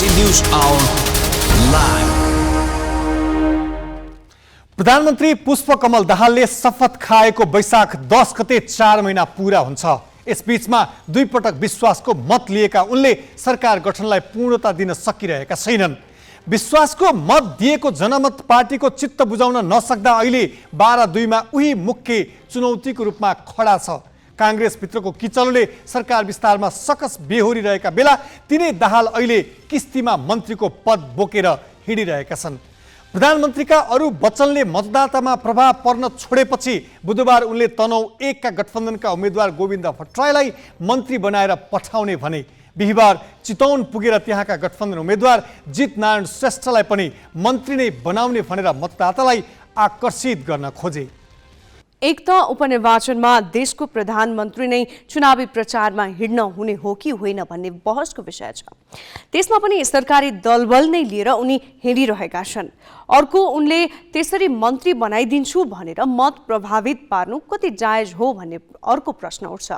Galaxy News Hour live. प्रधानमन्त्री पुष्पकमल दाहालले शपथ खाएको वैशाख 10 गते 4 महिना पूरा हुन्छ। यसबीचमा दुई पटक विश्वासको मत लिएका उनले सरकार गठनलाई पूर्णता दिन सकिरहेका छैनन्। विश्वासको मत दिएको जनमत पार्टीको चित्त बुझाउन नसक्दा अहिले 12-2 उही मुख्य चुनौतीको रूपमा खडा छ। काङ्ग्रेसभित्रको किचलोले सरकार विस्तारमा सकस बेहोरिरहेका बेला तिनै दाहाल अहिले किस्तीमा मन्त्रीको पद बोकेर हिँडिरहेका छन्। प्रधानमन्त्रीका अरू वचनले मतदातामा प्रभाव पर्न छोडेपछि बुधबार उनले तनहुँ 1 का गठबन्धनका उम्मेद्वार गोविन्द भट्टराईलाई मन्त्री बनाएर पठाउने भने। बिहिबार चितवन पुगेर त्यहाँका गठबन्धन उम्मेद्वार जित नारायण श्रेष्ठलाई पनि मन्त्री नै बनाउने भनेर मतदातालाई आकर्षित गर्न खोजे। एक त उपनिर्वाचनमा देशको प्रधानमन्त्री नै चुनावी प्रचारमा हिँड्न हुने हो कि होइन भन्ने बहसको विषय छ। त्यसमा पनि सरकारी दलबल नै लिएर उनी हिँडिरहेका छन्। अर्को, उनले त्यसरी मन्त्री बनाइदिन्छु भनेर मत प्रभावित पार्नु कति जायज हो भन्ने अर्को प्रश्न उठ्छ।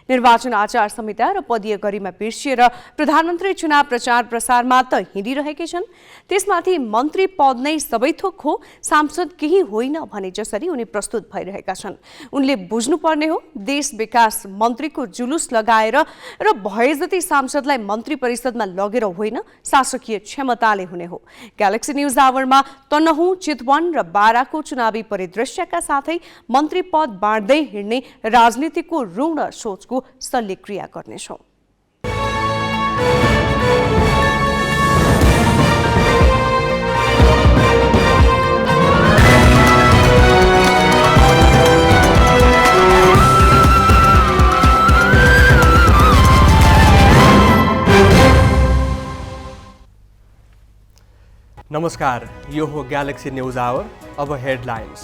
निर्वाचन आचार संहिता र पदीय गरिमा बिर्सिएर प्रधानमन्त्री चुनाव प्रचार प्रसारमा त हिँडिरहेकै छन्। त्यसमाथि मन्त्री पद नै सबै थोक हो, सांसद केही होइन भने जसरी उनी प्रस्तुत भइरहेका छन्। उनले बुझ्नुपर्ने हो, देश विकास मन्त्रीको जुलुस लगाएर र भए जति सांसदलाई मन्त्री परिषदमा लगेर होइन, शासकीय क्षमताले हुने हो। ग्यालेक्सी न्युज आवरमा तनहुँ, चितवन र बाराको चुनावी परिदृश्यका साथै मन्त्री पद बाँड्दै हिँड्ने राजनीतिको ऋण सोचको शल्यक्रिया गर्नेछौँ। नमस्कार, यो हो ग्यालेक्सी न्युज आवर। अब हेडलाइन्स।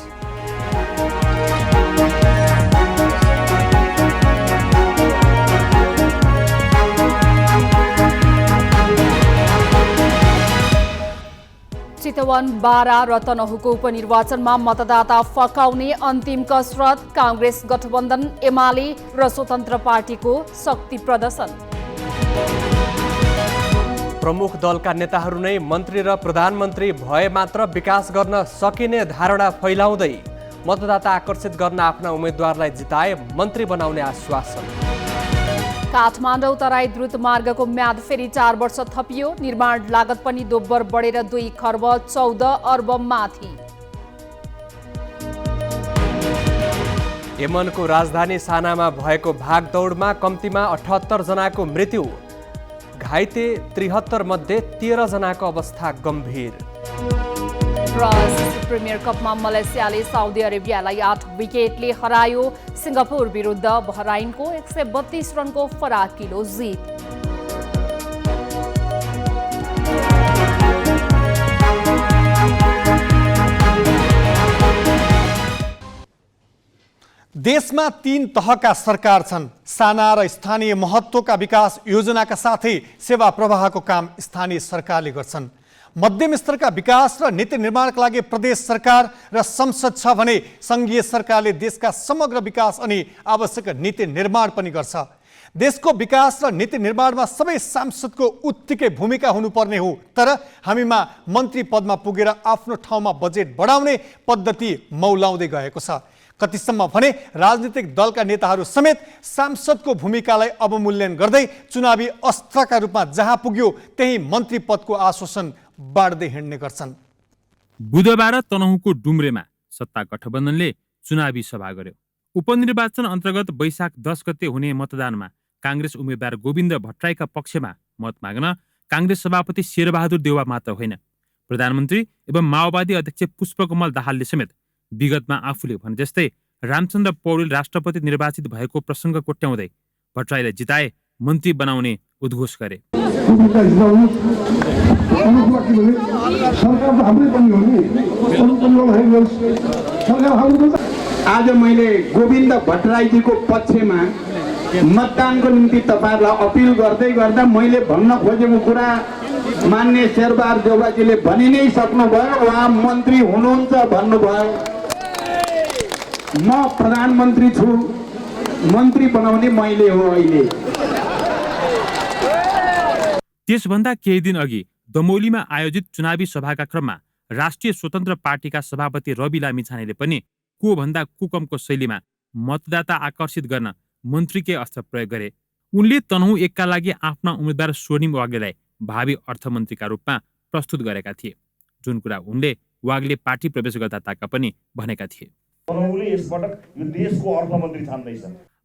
चितवन, बारा र तनहुँको उपनिर्वाचनमा मतदाता फर्काउने अन्तिम कसरत। कांग्रेस गठबन्धन, एमाले र स्वतन्त्र पार्टीको शक्ति प्रदर्शन। प्रमुख दलका नेताहरू नै मन्त्री र प्रधानमन्त्री भए मात्र विकास गर्न सकिने धारणा फैलाउँदै मतदाता आकर्षित गर्न आफ्ना उम्मेद्वारलाई जिताए मन्त्री बनाउने आश्वासन। काठमाडौँ तराई द्रुत मार्गको म्याद फेरि 4 वर्ष थपियो। निर्माण लागत पनि दोब्बर बढेर 2 खर्ब 14 अर्ब माथि। यमनको राजधानी सानामा भएको भागदौडमा कम्तीमा 78 जनाको मृत्यु, घाइते 73 मध्ये 13 जनाको अवस्था गम्भीर। प्रिमियर कपमा मलेसियाले साउदी अरेबियालाई 8 विकेटले हरायो। सिङ्गापुर विरुद्ध बहराइनको 132 रनको फराकिलो जित। देशमा 3 तहका सरकार छन्। साना र स्थानीय महत्त्वका विकास योजनाका साथै सेवा प्रवाहको काम स्थानीय सरकारले गर्छन्। मध्यम स्तरका विकास र नीति निर्माणका लागि प्रदेश सरकार र संसद छ भने सङ्घीय सरकारले देशका समग्र विकास अनि आवश्यक नीति निर्माण पनि गर्छ। देशको विकास र नीति निर्माणमा सबै सांसदको उत्तिकै भूमिका हुनुपर्ने हो। तर हामीमा मन्त्री पदमा पुगेर आफ्नो ठाउँमा बजेट बढाउने पद्धति मौलाउँदै गएको छ। कतिसम्म भने राजनीतिक दलका नेताहरू समेत सांसदको भूमिकालाई अवमूल्यन गर्दै चुनावी अस्त्रका रूपमा जहाँ पुग्यो त्यही मन्त्री पदको आश्वासन बाँड्दै हिँड्ने गर्छन्। बुधबार तनहुँको डुम्रेमा सत्ता गठबन्धनले चुनावी सभा गर्यो। उपनिर्वाचन अन्तर्गत वैशाख 10 गते हुने मतदानमा कांग्रेस उम्मेद्वार गोविन्द भट्टराईका पक्षमा मत माग्न कांग्रेस सभापति शेरबहादुर देउवा मात्र होइन, प्रधानमन्त्री एवं माओवादी अध्यक्ष पुष्पकमल दाहालले समेत विगतमा आफूले भने जस्तै रामचन्द्र पौडेल राष्ट्रपति निर्वाचित भएको प्रसङ्ग कोट्याउँदै भट्टराईलाई जिताए मन्त्री बनाउने उद्घोष गरे। आज मैले गोविन्द भट्टराईजीको पक्षमा मतदानको निम्ति तपाईहरुलाई अपिल गर्दै गर्दा मैले भन्न खोजेको कुरा मान्य शेरबहादुर देउवाजीले भनि नै सक्नुभयो। उहाँ मन्त्री हुनुहुन्छ भन्नुभयो। म प्रधानमन्त्री छु, मन्त्री बनाउने मैले हो। अहिले त्यसभन्दा केही दिन अघि दमौलीमा आयोजित चुनावी सभाका क्रममा राष्ट्रिय स्वतन्त्र पार्टीका सभापति रवि लामिछानेले पनि को भन्दा कुकमको शैलीमा मतदाता आकर्षित गर्न मन्त्रीकै अस्त्र प्रयोग गरे। उनले तनहुँ एकका लागि आफ्ना उम्मेद्वार स्वर्णिम वाग्लेलाई भावी अर्थमन्त्रीका रूपमा प्रस्तुत गरेका थिए, जुन कुरा उनले वाग्ले पार्टी प्रवेश गर्दा ताका पनि भनेका थिए।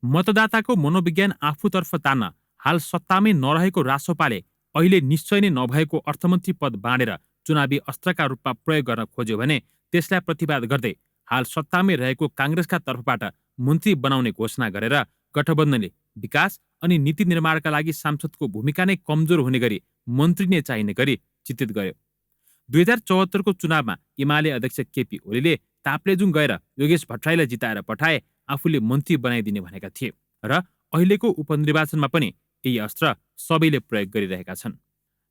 मतदाताको मनोविज्ञान आफूतर्फ तान्न हाल सत्तामै नरहेको रासोपाले अहिले निश्चय नै नभएको अर्थमन्त्री पद बाँडेर चुनावी अस्त्रका रूपमा प्रयोग गर्न खोज्यो भने त्यसलाई प्रतिवाद गर्दै हाल सत्तामै रहेको काङ्ग्रेसका तर्फबाट मन्त्री बनाउने घोषणा गरेर गठबन्धनले विकास अनि नीति निर्माणका लागि सांसदको भूमिका नै कमजोर हुने गरी मन्त्री नै चाहिने गरी चित्रित गर्यो। 2074को चुनावमा एमाले अध्यक्ष केपी ओलीले ताप्लेजुङ गएर योगेश भट्टराईलाई जिताएर पठाए आफूले मन्त्री बनाइदिने भनेका थिए र अहिलेको उपनिर्वाचनमा पनि यही अस्त्र सबैले प्रयोग गरिरहेका छन्।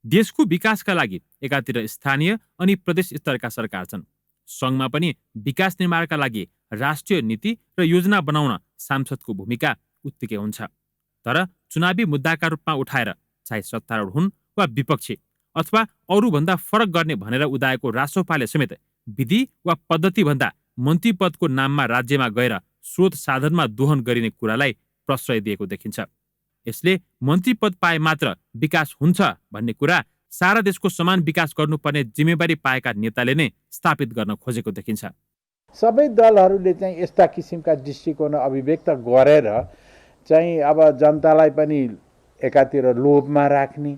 देशको विकासका लागि एकातिर स्थानीय अनि प्रदेश स्तरका सरकार छन्, सङ्घमा पनि विकास निर्माणका लागि राष्ट्रिय नीति र योजना बनाउन सांसदको भूमिका उत्तिकै हुन्छ। तर चुनावी मुद्दाका रूपमा उठाएर चाहे सत्तारूढ हुन् वा विपक्षी अथवा अरूभन्दा फरक गर्ने भनेर उदाएको रासोपाले समेत विधि वा पद्धतिभन्दा मन्त्री पदको नाममा राज्यमा गएर स्रोत साधनमा दोहन गरिने कुरालाई प्रश्रय दिएको देखिन्छ। यसले मन्त्री पद पाए मात्र विकास हुन्छ भन्ने कुरा सारा देशको समान विकास गर्नुपर्ने जिम्मेवारी पाएका नेताले नै स्थापित गर्न खोजेको देखिन्छ। सबै दलहरूले चाहिँ यस्ता किसिमका दृष्टिकोण अभिव्यक्त गरेर चाहिँ अब जनतालाई पनि एकातिर लोभमा राख्ने,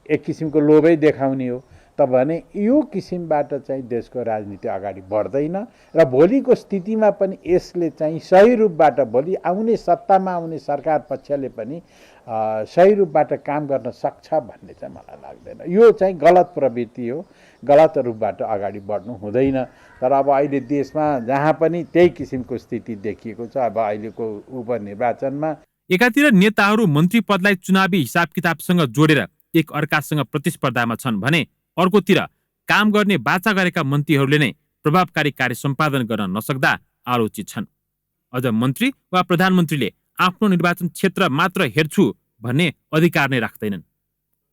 एक किसिमको लोभै देखाउने हो त भने यो किसिमबाट चाहिँ देशको राजनीति अगाडि बढ्दैन र भोलिको स्थितिमा पनि यसले चाहिँ सही रूपबाट भोलि आउने सत्तामा आउने सरकार पक्षले पनि सही रूपबाट काम गर्न सक्छ भन्ने चाहिँ मलाई लाग्दैन। यो चाहिँ गलत प्रवृत्ति हो, गलत रूपबाट अगाडि बढ्नु हुँदैन। तर अब अहिले देशमा जहाँ पनि त्यही किसिमको स्थिति देखिएको छ। अब अहिलेको उपनिर्वाचनमा एकातिर नेताहरू मन्त्री पदलाई चुनावी हिसाब किताबसँग जोडेर एक अर्कासँग प्रतिस्पर्धामा छन् भने अर्कोतिर काम गर्ने बाचा गरेका मन्त्रीहरूले नै प्रभावकारी कार्य सम्पादन गर्न नसक्दा आलोचित छन्। अझ मन्त्री वा प्रधानमन्त्रीले आफ्नो निर्वाचन क्षेत्र मात्र हेर्छु भन्ने अधिकार नै राख्दैनन्।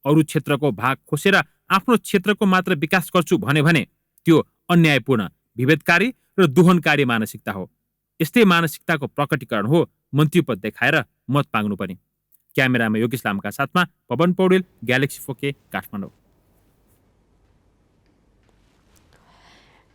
अरू क्षेत्रको भाग खोसेर आफ्नो क्षेत्रको मात्र विकास गर्छु भने त्यो अन्यायपूर्ण, विभेदकारी र दोहनकारी मानसिकता हो। यस्तै मानसिकताको प्रकटीकरण हो मन्त्री पद देखाएर मत माग्नु पनि। क्यामेरामा योगेश लामका साथमा पवन पौडेल, ग्यालेक्सी 4K, काठमाडौँ।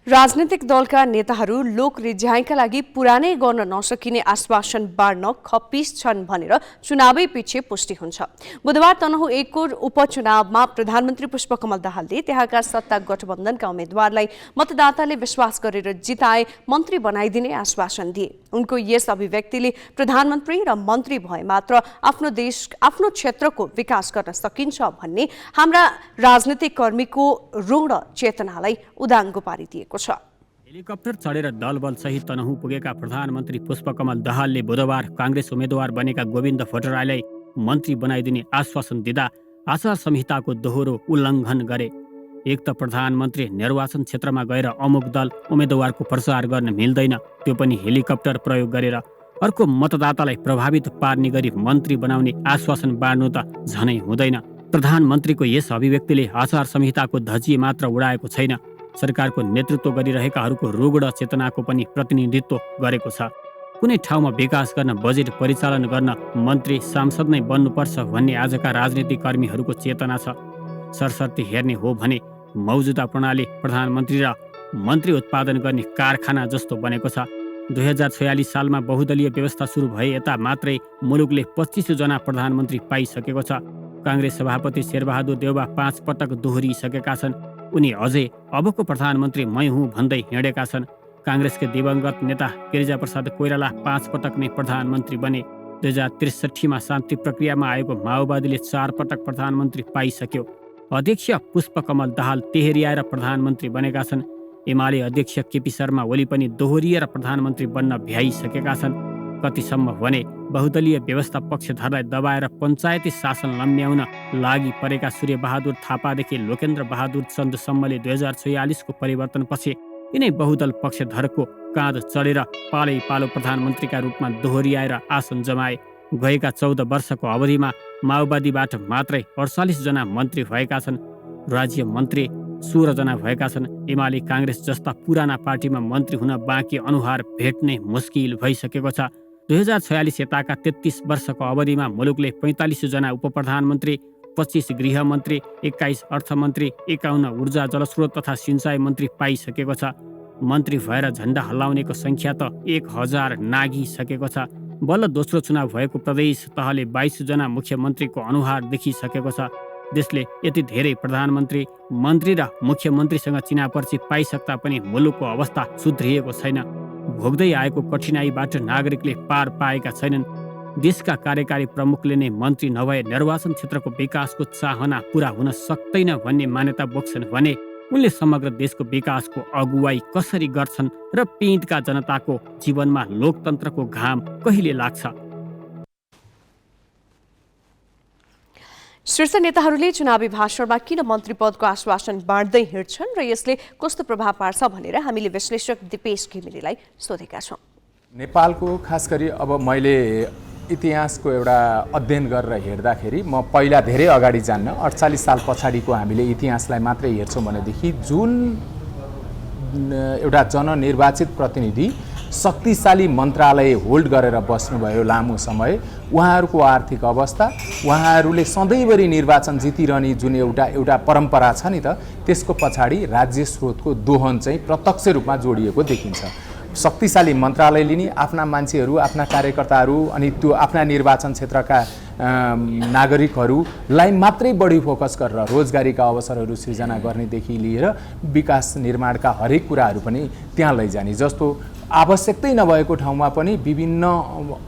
राजनीतिक दलका नेताहरू लोक रिझाइका लागि पुरानै गर्न नसकिने आश्वासन बाँड्न खप्पिस छन् भनेर चुनावै पछि पुष्टि हुन्छ। बुधबार तनहुँ 1 को उपचुनावमा प्रधानमन्त्री पुष्पकमल दाहालले त्यहाँका सत्ता गठबन्धनका उम्मेद्वारलाई मतदाताले विश्वास गरेर जिताए मन्त्री बनाइदिने आश्वासन दिए। उनको यस अभिव्यक्तिले प्रधानमन्त्री र मन्त्री भए मात्र आफ्नो क्षेत्रको विकास गर्न सकिन्छ भन्ने हाम्रा राजनीतिक कर्मीको रूढ चेतनालाई उदाङ्गो पारिदिएको छ। हेलिकप्टर चढेर दलबल सहित तनहुँ पुगेका प्रधानमन्त्री पुष्पकमल दाहालले बुधबार काङ्ग्रेस उम्मेद्वार बनेका गोविन्द भट्टराईलाई मन्त्री बनाइदिने आश्वासन दिँदा आचार संहिताको दोहोरो उल्लङ्घन गरे। एक त प्रधानमन्त्री निर्वाचन क्षेत्रमा गएर अमुक दल उम्मेद्वारको प्रचार गर्न मिल्दैन, त्यो पनि हेलिकप्टर प्रयोग गरेर। अर्को मतदातालाई प्रभावित पार्ने गरी मन्त्री बनाउने आश्वासन बाँड्नु त झनै हुँदैन। प्रधानमन्त्रीको यस अभिव्यक्तिले आचार संहिताको धजिए मात्र उडाएको छैन, सरकारको नेतृत्व गरिरहेकाहरूको रुग्ण चेतनाको पनि प्रतिनिधित्व गरेको छ। कुनै ठाउँमा विकास गर्न, बजेट परिचालन गर्न मन्त्री सांसद नै बन्नुपर्छ भन्ने आजका राजनीतिक कर्मीहरूको चेतना छ। सरसर्ती हेर्ने हो भने मौजुदा प्रणाली प्रधानमन्त्री र मन्त्री उत्पादन गर्ने कारखाना जस्तो बनेको छ। 2046 सालमा बहुदलीय व्यवस्था सुरु भए यता मात्रै मुलुकले 25 जना प्रधानमन्त्री पाइसकेको छ। काङ्ग्रेस सभापति शेरबहादुर देउबा 5 पटक दोहोरिसकेका छन्। उनी अझै अबको प्रधानमन्त्री मै हुँ भन्दै हिँडेका छन्। काङ्ग्रेसका दिवंगत नेता गिरिजाप्रसाद कोइराला 5 पटक नै प्रधानमन्त्री बने। 2063मा शान्ति प्रक्रियामा आएको माओवादीले 4 पटक प्रधानमन्त्री पाइसक्यो। अध्यक्ष पुष्पकमल दाहाल तेहरियाएर प्रधानमन्त्री बनेका छन्। एमाले अध्यक्ष केपी शर्मा ओली पनि दोहोरिएर प्रधानमन्त्री बन्न भ्याइसकेका छन्। कतिसम्म भने बहुदलीय व्यवस्था पक्षधरलाई दबाएर पञ्चायती शासन लम्ब्याउन लागि परेका सूर्यबहादुर थापादेखि लोकेन्द्र बहादुर चन्दसम्मले 2046को परिवर्तनपछि यिनै बहुदल पक्षधरको काँध चढेर पालै पालो प्रधानमन्त्रीका रूपमा दोहोरियाएर आसन जमाए। गएका 14 वर्षको अवधिमा माओवादीबाट मात्रै 48 जना मन्त्री भएका छन्। राज्य मन्त्री 16 जना भएका छन्। एमाले काङ्ग्रेस जस्ता पुराना पार्टीमा मन्त्री हुन बाँकी अनुहार भेट्ने मुस्किल भइसकेको छ। 2046 यताका 33 वर्षको अवधिमा मुलुकले 45 जना उपप्रधानमन्त्री, 25 गृहमन्त्री, 21 अर्थमन्त्री, 51 ऊर्जा जलस्रोत तथा सिंचाई मन्त्री पाइसकेको छ। मन्त्री भएर झण्डा हल्लाउनेको सङ्ख्या त 1000 नागिसकेको छ। बल्ल दोस्रो चुनाव भएको प्रदेश तहले 22 जना मुख्यमन्त्रीको अनुहार देखिसकेको छ। देशले यति धेरै प्रधानमन्त्री, मन्त्री र मुख्यमन्त्रीसँग चिनापर्ची पाइसक्दा पनि मुलुकको अवस्था सुध्रिएको छैन। भोग्दै आएको कठिनाइबाट नागरिकले पार पाएका छैनन्। देशका कार्यकारी प्रमुखले नै मन्त्री नभए निर्वाचन क्षेत्रको विकासको चाहना पूरा हुन सक्दैन भन्ने मान्यता बोक्छन् भने उनले समग्र देशको विकासको अगुवाई कसरी गर्छन् र पिँधका जनताको जीवनमा लोकतन्त्रको घाम कहिले लाग्छ? शीर्ष नेताहरूले चुनावी भाषणमा किन मन्त्री पदको आश्वासन बाँड्दै हिँड्छन् र यसले कस्तो प्रभाव पार्छ भनेर हामीले विश्लेषक दिपेश घिमिरेलाई सोधेका छौँ। नेपालको खास गरी अब मैले इतिहासको एउटा अध्ययन गरेर हेर्दाखेरि म पहिला धेरै अगाडि जान्न 48 साल पछाडिको हामीले इतिहासलाई मात्रै हेर्छौँ भनेदेखि जुन एउटा जननिर्वाचित प्रतिनिधि शक्तिशाली मन्त्रालय होल्ड गरेर बस्नुभयो लामो समय, उहाँहरूको आर्थिक अवस्था, उहाँहरूले सधैँभरि निर्वाचन जितिरहने जुन एउटा परम्परा छ नि त, त्यसको पछाडि राज्य स्रोतको दोहन चाहिँ प्रत्यक्ष रूपमा जोडिएको देखिन्छ। शक्तिशाली मन्त्रालय लिने, आफ्ना मान्छेहरू, आफ्ना कार्यकर्ताहरू अनि त्यो आफ्ना निर्वाचन क्षेत्रका नागरिकहरूलाई मात्रै बढी फोकस गरेर रोजगारीका अवसरहरू सृजना गर्नेदेखि लिएर विकास निर्माणका हरेक कुराहरू पनि त्यहाँ लैजाने, जस्तो आवश्यकतै नभएको ठाउँमा पनि विभिन्न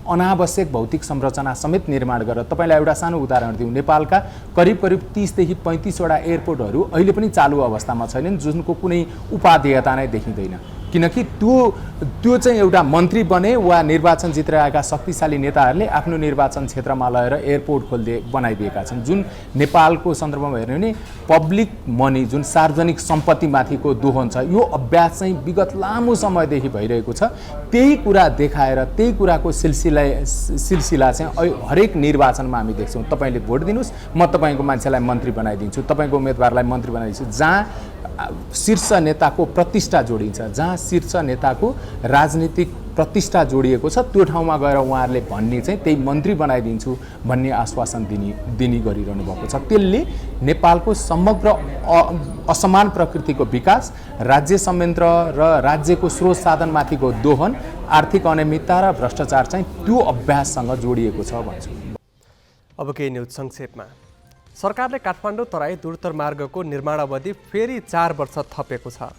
अनावश्यक भौतिक संरचना समेत निर्माण गरेर। तपाईँलाई एउटा सानो उदाहरण दिउँ, नेपालका करिब 30 देखि 35 वटा एयरपोर्टहरू अहिले पनि चालु अवस्थामा छैनन्, जुनको कुनै उपादेयता नै देखिँदैन, किनकि त्यो चाहिँ एउटा मन्त्री बने वा निर्वाचन जितेर आएका शक्तिशाली नेताहरूले आफ्नो निर्वाचन क्षेत्रमा लगेर एयरपोर्ट बनाइदिएका छन्। जुन नेपालको सन्दर्भमा हेर्ने भने पब्लिक मनी, जुन सार्वजनिक सम्पत्तिमाथिको दोहन छ, यो अभ्यास चाहिँ विगत लामो समयदेखि भइरहेको छ। त्यही कुरा देखाएर त्यही कुराको सिलसिला चाहिँ हरेक निर्वाचनमा हामी देख्छौँ। तपाईँले भोट दिनुहोस्, म तपाईँको मान्छेलाई मन्त्री बनाइदिन्छु, तपाईँको उम्मेदवारलाई मन्त्री बनाइदिन्छु। जहाँ शीर्ष नेताको प्रतिष्ठा जोडिन्छ, जहाँ शीर्ष नेताको राजनीतिक प्रतिष्ठा जोडिएको छ, त्यो ठाउँमा गएर उहाँहरूले भन्ने चाहिँ त्यही मन्त्री बनाइदिन्छु भन्ने आश्वासन दिने गरिरहनु भएको छ। त्यसले नेपालको समग्र असमान प्रकृतिको विकास, राज्य संयन्त्र र राज्यको स्रोत साधनमाथिको दोहन, आर्थिक अनियमितता र भ्रष्टाचार चाहिँ त्यो अभ्याससँग जोडिएको छ भन्छु। अब केही न्युज संक्षेपमा। सरकारले काठमाडौँ तराई दूरत्तर मार्गको निर्माण अवधि फेरि 4 वर्ष थपेको छ।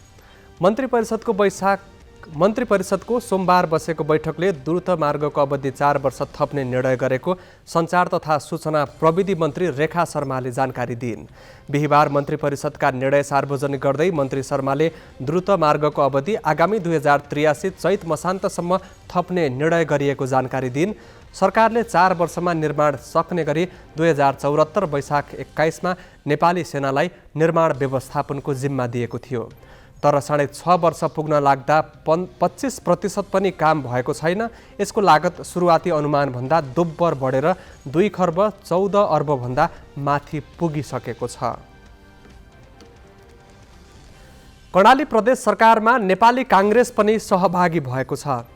मन्त्री परिषदको सोमबार बसेको बैठकले द्रुत मार्गको अवधि 4 वर्ष थप्ने निर्णय गरेको सञ्चार तथा सूचना प्रविधि मन्त्री रेखा शर्माले जानकारी दिइन्। बिहिबार मन्त्री परिषदका निर्णय सार्वजनिक गर्दै मन्त्री शर्माले द्रुत मार्गको अवधि आगामी 2083 चैत मसान्तसम्म थप्ने निर्णय गरिएको जानकारी दिइन्। सरकारले 4 वर्षमा निर्माण सक्ने गरी 2074 वैशाख 21 मा नेपाली सेनालाई निर्माण व्यवस्थापनको जिम्मा दिएको थियो। तर 6.5 वर्ष पुग्न लाग्दा 25% पनि काम भएको छैन। यसको लागत सुरुवाती अनुमानभन्दा दोब्बर बढेर 2 खर्ब 14 अर्ब भन्दा माथि पुगिसकेको छ। कर्णाली प्रदेश सरकारमा नेपाली काङ्ग्रेस पनि सहभागी भएको छ।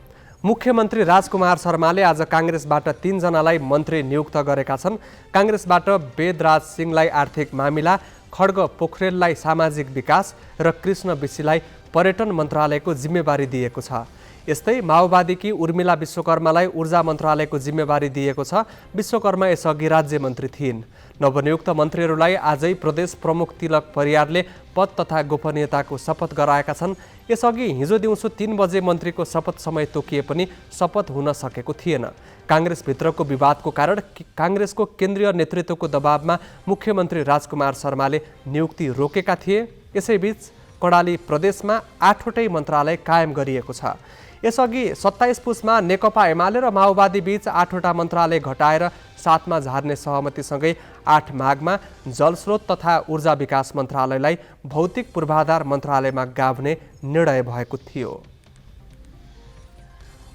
मुख्यमन्त्री राजकुमार शर्माले आज काङ्ग्रेसबाट 3 जनालाई मन्त्री नियुक्त गरेका छन्। काङ्ग्रेसबाट वेदराज सिंहलाई आर्थिक मामिला, खड्ग पोखरेललाई सामाजिक विकास र कृष्ण विशीलाई पर्यटन मन्त्रालयको जिम्मेवारी दिएको छ। यस्तै माओवादीकी उर्मिला विश्वकर्मालाई ऊर्जा मन्त्रालयको जिम्मेवारी दिएको छ। विश्वकर्मा यसअघि राज्य मन्त्री थिइन्। नवनियुक्त मन्त्रीहरूलाई आजै प्रदेश प्रमुख तिलक परियारले पद तथा गोपनीयताको शपथ गराएका छन्। यसअघि हिजो दिउँसो 3 बजे मन्त्रीको शपथ समय तोकिए पनि शपथ हुन सकेको थिएन। काङ्ग्रेसभित्रको विवादको कारण काङ्ग्रेसको केन्द्रीय नेतृत्वको दबावमा मुख्यमन्त्री राजकुमार शर्माले नियुक्ति रोकेका थिए। यसैबीच कर्णाली प्रदेशमा 8वटै मन्त्रालय कायम गरिएको छ। यसअघि 27 पुसमा नेकपा एमाले र माओवादी बीच 8वटा मन्त्रालय घटाएर 7मा झार्ने सहमतिसँगै 8 माघमा जलस्रोत तथा ऊर्जा विकास मन्त्रालयलाई भौतिक पूर्वाधार मन्त्रालयमा गाभ्ने निर्णय भएको थियो।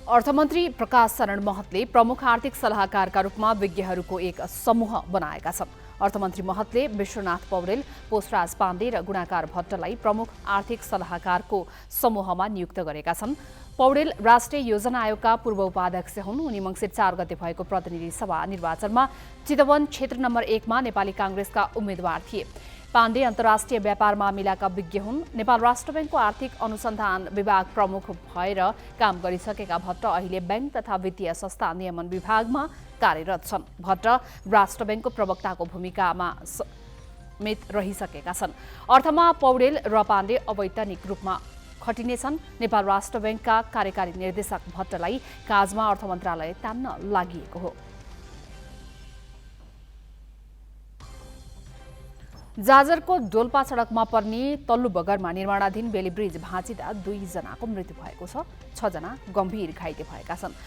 अर्थमन्त्री प्रकाश शरण महतले प्रमुख आर्थिक सल्लाहकारका रूपमा विज्ञहरूको एक समूह बनाएका छन्। अर्थमन्त्री महतले विश्वनाथ पौडेल, पोषराज पाण्डे र गुणाकार भट्टलाई प्रमुख आर्थिक सल्लाहकारको समूहमा नियुक्त गरेका छन्। पौडेल राष्ट्रिय योजना आयोगका पूर्व उपाध्यक्ष हुन्। उनी मङ्सिर 4 गते भएको प्रतिनिधि सभा निर्वाचनमा चितवन क्षेत्र नम्बर 1 मा नेपाली काङ्ग्रेसका उम्मेद्वार थिए। पाण्डे अन्तर्राष्ट्रिय व्यापार मामिलाका विज्ञ हुन्। नेपाल राष्ट्र ब्याङ्कको आर्थिक अनुसन्धान विभाग प्रमुख भएर काम गरिसकेका भट्ट अहिले ब्याङ्क तथा वित्तीय संस्था नियमन विभागमा कार्यरत छन्। भट्ट राष्ट्र ब्याङ्कको प्रवक्ताको भूमिकामा समेत रहिसकेका छन्। अर्थमा पौडेल र पाण्डे अवैतनिक रूपमा खटिनेछन्। नेपाल राष्ट्र ब्याङ्कका कार्यकारी निर्देशक भट्टलाई काजमा अर्थ मन्त्रालय तान्न लागि हो। जाजरकोट डोल्पा सडकमा पर्ने तल्लो बगरमा निर्माणाधीन बेली ब्रिज भाँचिँदा 2 जनाको मृत्यु भएको छ। 6 जना गम्भीर घाइते भएका छन्।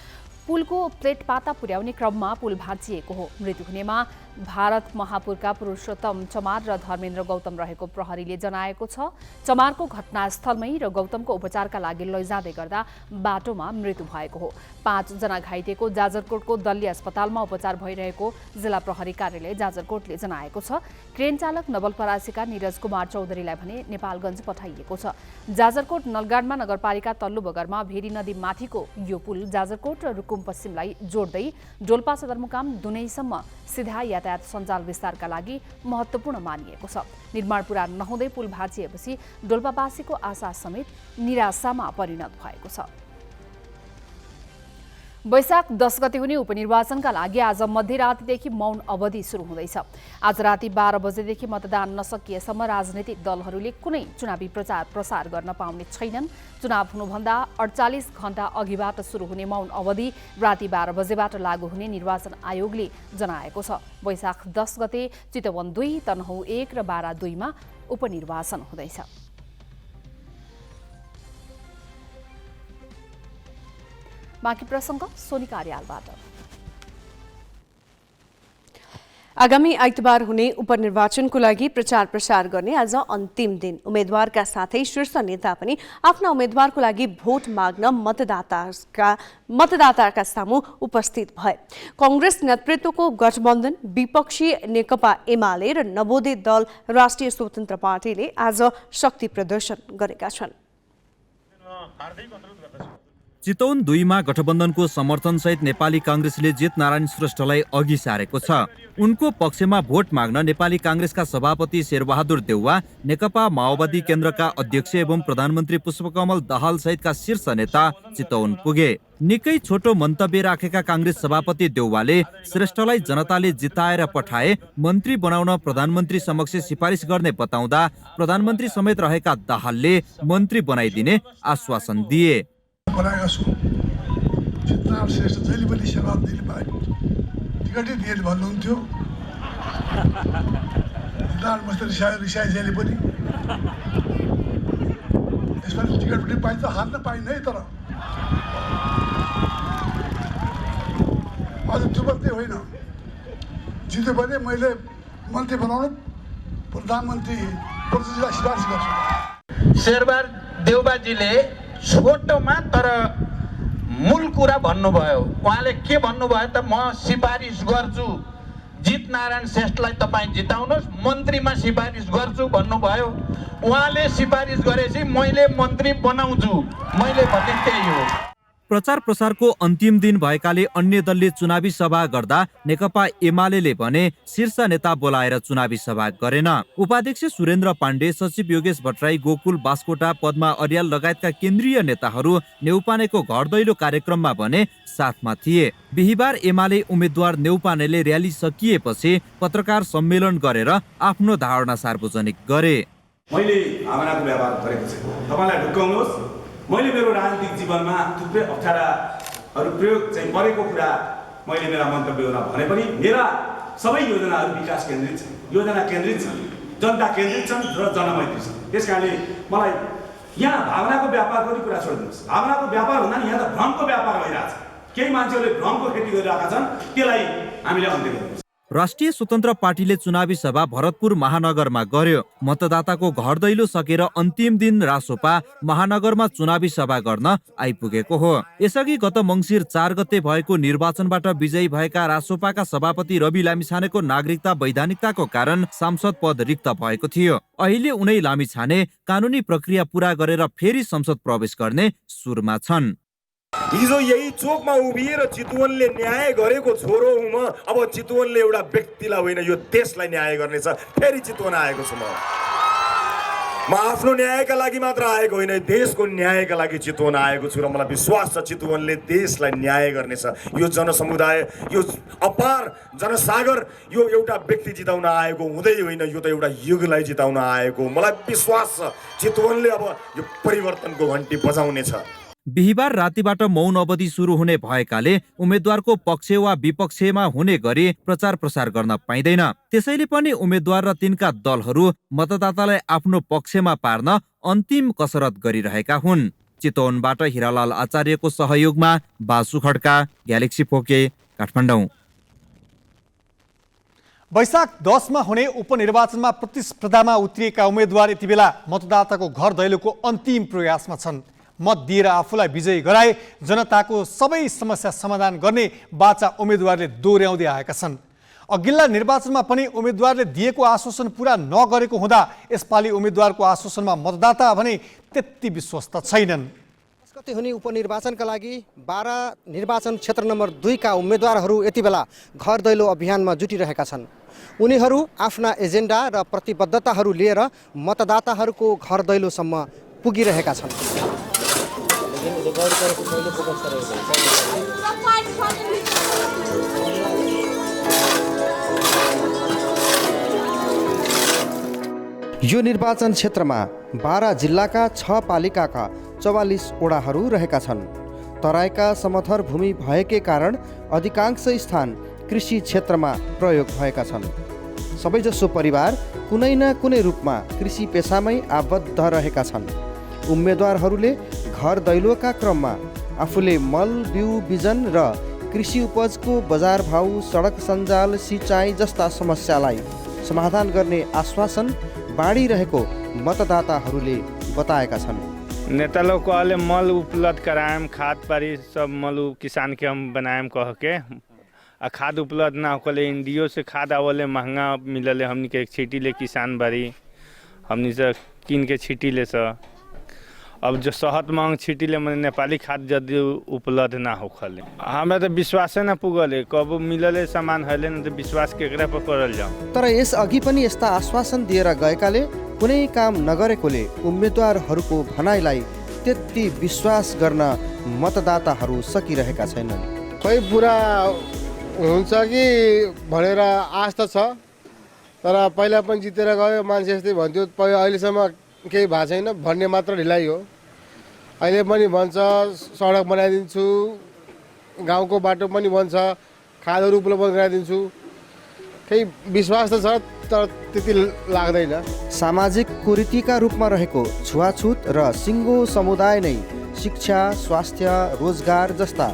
पुलको प्लेट पाता पुर्याउने क्रममा पुल भाँचिएको हो। मृत्यु हुनेमा भारत महापुरका पुरुषोत्तम चमार र धर्मेन्द्र गौतम रहेको प्रहरीले जनाएको छ। चमारको घटनास्थलमै र गौतमको उपचारका लागि लैजाँदै गर्दा बाटोमा मृत्यु भएको हो। 5 जना घाइतेको जाजरकोटको दल्ली अस्पतालमा उपचार भइरहेको जिल्ला प्रहरी कार्यालय जाजरकोटले जनाएको छ। क्रेन चालक नवलपरासीका निरज कुमार चौधरीलाई भने नेपालगञ्ज पठाइएको छ। जाजरकोट नलगाडमा नगरपालिका तल्लो बगरमा भेरी नदी माथिको यो पुल जाजरकोट र रुकुम पश्चिमलाई जोड्दै डोल्पा सदरमुकाम दुनैसम्म सिधा यातायात सञ्जाल विस्तारका लागि महत्त्वपूर्ण मानिएको छ। निर्माण पूरा नहुँदै पुल भाँचिएपछि डोल्पावासीको आशा समेत निराशामा परिणत भएको छ। वैशाख 10 गते हुने उपनिर्वाचनका लागि आज मध्यरातिदेखि मौन अवधि सुरु हुँदैछ। आज राति 12 बजेदेखि मतदान नसकिएसम्म राजनैतिक दलहरूले कुनै चुनावी प्रचार प्रसार गर्न पाउने छैनन्। चुनाव हुनुभन्दा 48 घण्टा अघिबाट सुरु हुने मौन अवधि राति 12 बजेबाट लागू हुने निर्वाचन आयोगले जनाएको छ। वैशाख 10 गते चितवन 2, तनहुँ 1 र बारा 2 मा उपनिर्वाचन हुँदैछ। बाँकी प्रसङ्ग सोनिका अर्यालबाट। आगामी आइतबार हुने उपनिर्वाचनको लागि प्रचार प्रसार गर्ने आज अन्तिम दिन। उम्मेद्वारका साथै शीर्ष नेता पनि आफ्ना उम्मेद्वारको लागि भोट माग्न मतदाताका सामु उपस्थित भए। कांग्रेस नेतृत्वको गठबन्धन, विपक्षी नेकपा एमाले र नवोदय दल राष्ट्रिय स्वतन्त्र पार्टीले आज शक्ति प्रदर्शन गरेका छन्। चितवन 2 मा गठबन्धनको समर्थनसहित नेपाली काङ्ग्रेसले जित नारायण श्रेष्ठलाई अघि सारेको छ। उनको पक्षमा भोट माग्न नेपाली काङ्ग्रेसका सभापति शेरबहादुर देउवा, नेकपा माओवादी केन्द्रका अध्यक्ष एवं प्रधानमन्त्री पुष्पकमल दाहाल सहितका शीर्ष नेता चितवन पुगे। निकै छोटो मन्तव्य राखेका काङ्ग्रेस सभापति देउवाले श्रेष्ठलाई जनताले जिताएर पठाए मन्त्री बनाउन प्रधानमन्त्री समक्ष सिफारिस गर्ने बताउँदा प्रधानमन्त्री समेत रहेका दाहालले मन्त्री बनाइदिने आश्वासन दिए। बनाएका छु चितनारायण श्रेष्ठ जहिले पनि सेवा दिने पाए टिकटै दिए भन्नुहुन्थ्यो। चितनारायण मस्त रिसाए जहिले पनि यसमा टिकट पनि पाइन्छ, हार्न पाइन्न है। तर आज त्यो मात्रै होइन, जित्यो भने मैले मन्त्री बनाउनु प्रधानमन्त्री प्रधानमन्त्रीलाई सिफारिस गर्छु। शेरबहादुर देउवाजीले छोटोमा तर मूल कुरा भन्नुभयो। उहाँले के भन्नुभयो त, म सिफारिस गर्छु जित नारायण श्रेष्ठलाई तपाईँ जिताउनुहोस्, मन्त्रीमा सिफारिस गर्छु भन्नुभयो। उहाँले सिफारिस गरेपछि मैले मन्त्री बनाउँछु, मैले भने त्यही हो। प्रचार प्रसारको अन्तिम दिन भएकाले अन्य दलले चुनावी सभा गर्दा नेकपा एमाले भने शीर्ष नेता बोलाएर चुनावी सभा गरेन। उपाध्यक्ष सुरेन्द्र पाण्डे, सचिव योगेश भट्टराई, गोकुल बास्कोटा, पद्मा अर्याल लगायतका केन्द्रीय नेताहरू नेउपानेको घर दैलो कार्यक्रममा भने साथमा थिए। बिहिबार एमाले उम्मेद्वार नेउपानेले र्याली सकिएपछि पत्रकार सम्मेलन गरेर आफ्नो धारणा सार्वजनिक गरे। मैले भावनाको व्यवहार गरेको छु, तपाईलाई ढुक्काउनुहोस्। मैले मेरो राजनीतिक जीवनमा थुप्रै अप्ठ्याराहरू प्रयोग चाहिँ परेको कुरा मैले मेरा मन्तव्यमा भने पनि मेरा सबै योजनाहरू विकास केन्द्रित छन्, योजना केन्द्रित छन्, जनता केन्द्रित छन् र जनमैत्री छन्। त्यसकारणले मलाई यहाँ भावनाको व्यापार गर्ने कुरा छोडिदिनुहोस्। भावनाको व्यापार हुँदा नि यहाँ त भ्रमको व्यापार भइरहेछ। केही मान्छेहरूले भ्रमको खेती गरिरहेका छन्, त्यसलाई हामीले अन्त्य गर्नुपर्छ। राष्ट्रिय स्वतन्त्र पार्टीले चुनावी सभा भरतपुर महानगरमा गर्यो। मतदाताको घर दैलो सकेर अन्तिम दिन रासोपा महानगरमा चुनावी सभा गर्न आइपुगेको हो। यसअघि गत मङ्सिर 4 गते भएको निर्वाचनबाट विजयी भएका रासोपाका सभापति रवि लामिछानेको नागरिकता वैधानिकताको कारण सांसद पद रिक्त भएको थियो। अहिले उनै लामिछाने कानुनी प्रक्रिया पूरा गरेर फेरि संसद प्रवेश गर्ने सुरमा छन्। हिजो यही चोकमा उभिएर चितवनले न्याय गरेको छोरो हुँ म। अब चितवनले एउटा व्यक्तिलाई होइन यो देशलाई न्याय गर्नेछ। फेरि चितवन आएको छु म आफ्नो न्यायका लागि मात्र आएको होइन, देशको न्यायका लागि चितवन आएको छु र मलाई विश्वास छ चितवनले देशलाई न्याय गर्नेछ। यो जनसमुदाय, यो अपार जनसागर यो एउटा व्यक्ति जिताउन आएको हुँदै होइन, यो त एउटा युगलाई जिताउन आएको। मलाई विश्वास छ चितवनले अब यो परिवर्तनको घन्टी बजाउनेछ। बिहिबार रातिबाट मौन अवधि सुरु हुने भएकाले उम्मेद्वारको पक्ष वा विपक्षमा हुने गरी प्रचार प्रसार गर्न पाइँदैन। त्यसैले पनि उम्मेद्वार र तिनका दलहरू मतदातालाई आफ्नो पक्षमा पार्न अन्तिम कसरत गरिरहेका हुन्। चितवनबाट हिरालाल आचार्यको सहयोगमा बासु खड्का, ग्यालेक्सी फोके, काठमाडौँ। वैशाख 10 मा हुने उपनिर्वाचनमा प्रतिस्पर्धामा उत्रिएका उम्मेद्वार यति बेला मतदाताको घर दैलोको अन्तिम प्रयासमा छन्। मत दिएर आफूलाई विजयी गराए जनताको सबै समस्या समाधान गर्ने बाचा उम्मेद्वारले दोहोर्याउँदै आएका छन्। अघिल्ला निर्वाचनमा पनि उम्मेद्वारले दिएको आश्वासन पूरा नगरेको हुँदा यसपालि उम्मेद्वारको आश्वासनमा मतदाता भने त्यति विश्वस्त छैनन्। गते हुने उपनिर्वाचनका लागि 12 निर्वाचन क्षेत्र नम्बर 2 का उम्मेद्वारहरू यति बेला घर दैलो अभियानमा जुटिरहेका छन्। उनीहरू आफ्ना एजेन्डा र प्रतिबद्धताहरू लिएर मतदाताहरूको घर दैलोसम्म पुगिरहेका छन्। यो निर्वाचन क्षेत्रमा 12 जिल्लाका 6 पालिकाका 44 वडाहरू रहेका छन्। तराईका समथर भूमि भएकै कारण अधिकांश स्थान कृषि क्षेत्रमा प्रयोग भएका छन्। सबैजसो परिवार कुनै न कुनै रूपमा कृषि पेसामै आबद्ध रहेका छन्। उम्मेद्वारहरूले घर दैलोका क्रममा आफूले मल बिउ बिजन र कृषि उपजको बजार भाउ, सडक सञ्जाल, सिँचाइ जस्ता समस्यालाई समाधान गर्ने आश्वासन बाँडिरहेको मतदाताहरूले बताएका छन्। नेता लोग कहले मल उपलब्ध कराएम, खाद पारी सब मल किसान के हम बनाएम कह के, आ खाद उपलब्ध ना होकले इंडियो से खाद आवले महंगा मिलले, हमनी के छीटी ले किसान बारी हमनी से किन के छीटी ले स। अब जो शहद मांग छीटी ले मैंने नेपाली खाद यदि उपलब्ध ना होखले हमें तो विश्वास ना पुगले, कब मिलले सामान हले न तो विश्वास केकरा पर करल जाऊ। तर यस अघि पनि यस्ता आश्वासन दिएर गएकाले कुनै काम नगरेकोले उम्मेद्वारहरूको भनाइलाई त्यति विश्वास गर्न मतदाताहरू सकिरहेका छैनन्। खै पुरा हुन्छ कि भनेर आश त छ, तर पहिला पनि जितेर गयो मान्छे यस्तै भन्थ्यो, अहिलेसम्म केही भएको छैन भन्ने मात्र ढिलाइ हो। अहिले पनि भन्छ सडक बनाइदिन्छु, गाउँको बाटो पनि भन्छ खादहरू उपलब्ध गराइदिन्छु, केही विश्वास त छ तर त्यति लाग्दैन। सामाजिक कुरीतिका रूपमा रहेको छुवाछुत र सिङ्गो समुदाय नै शिक्षा, स्वास्थ्य, रोजगार जस्ता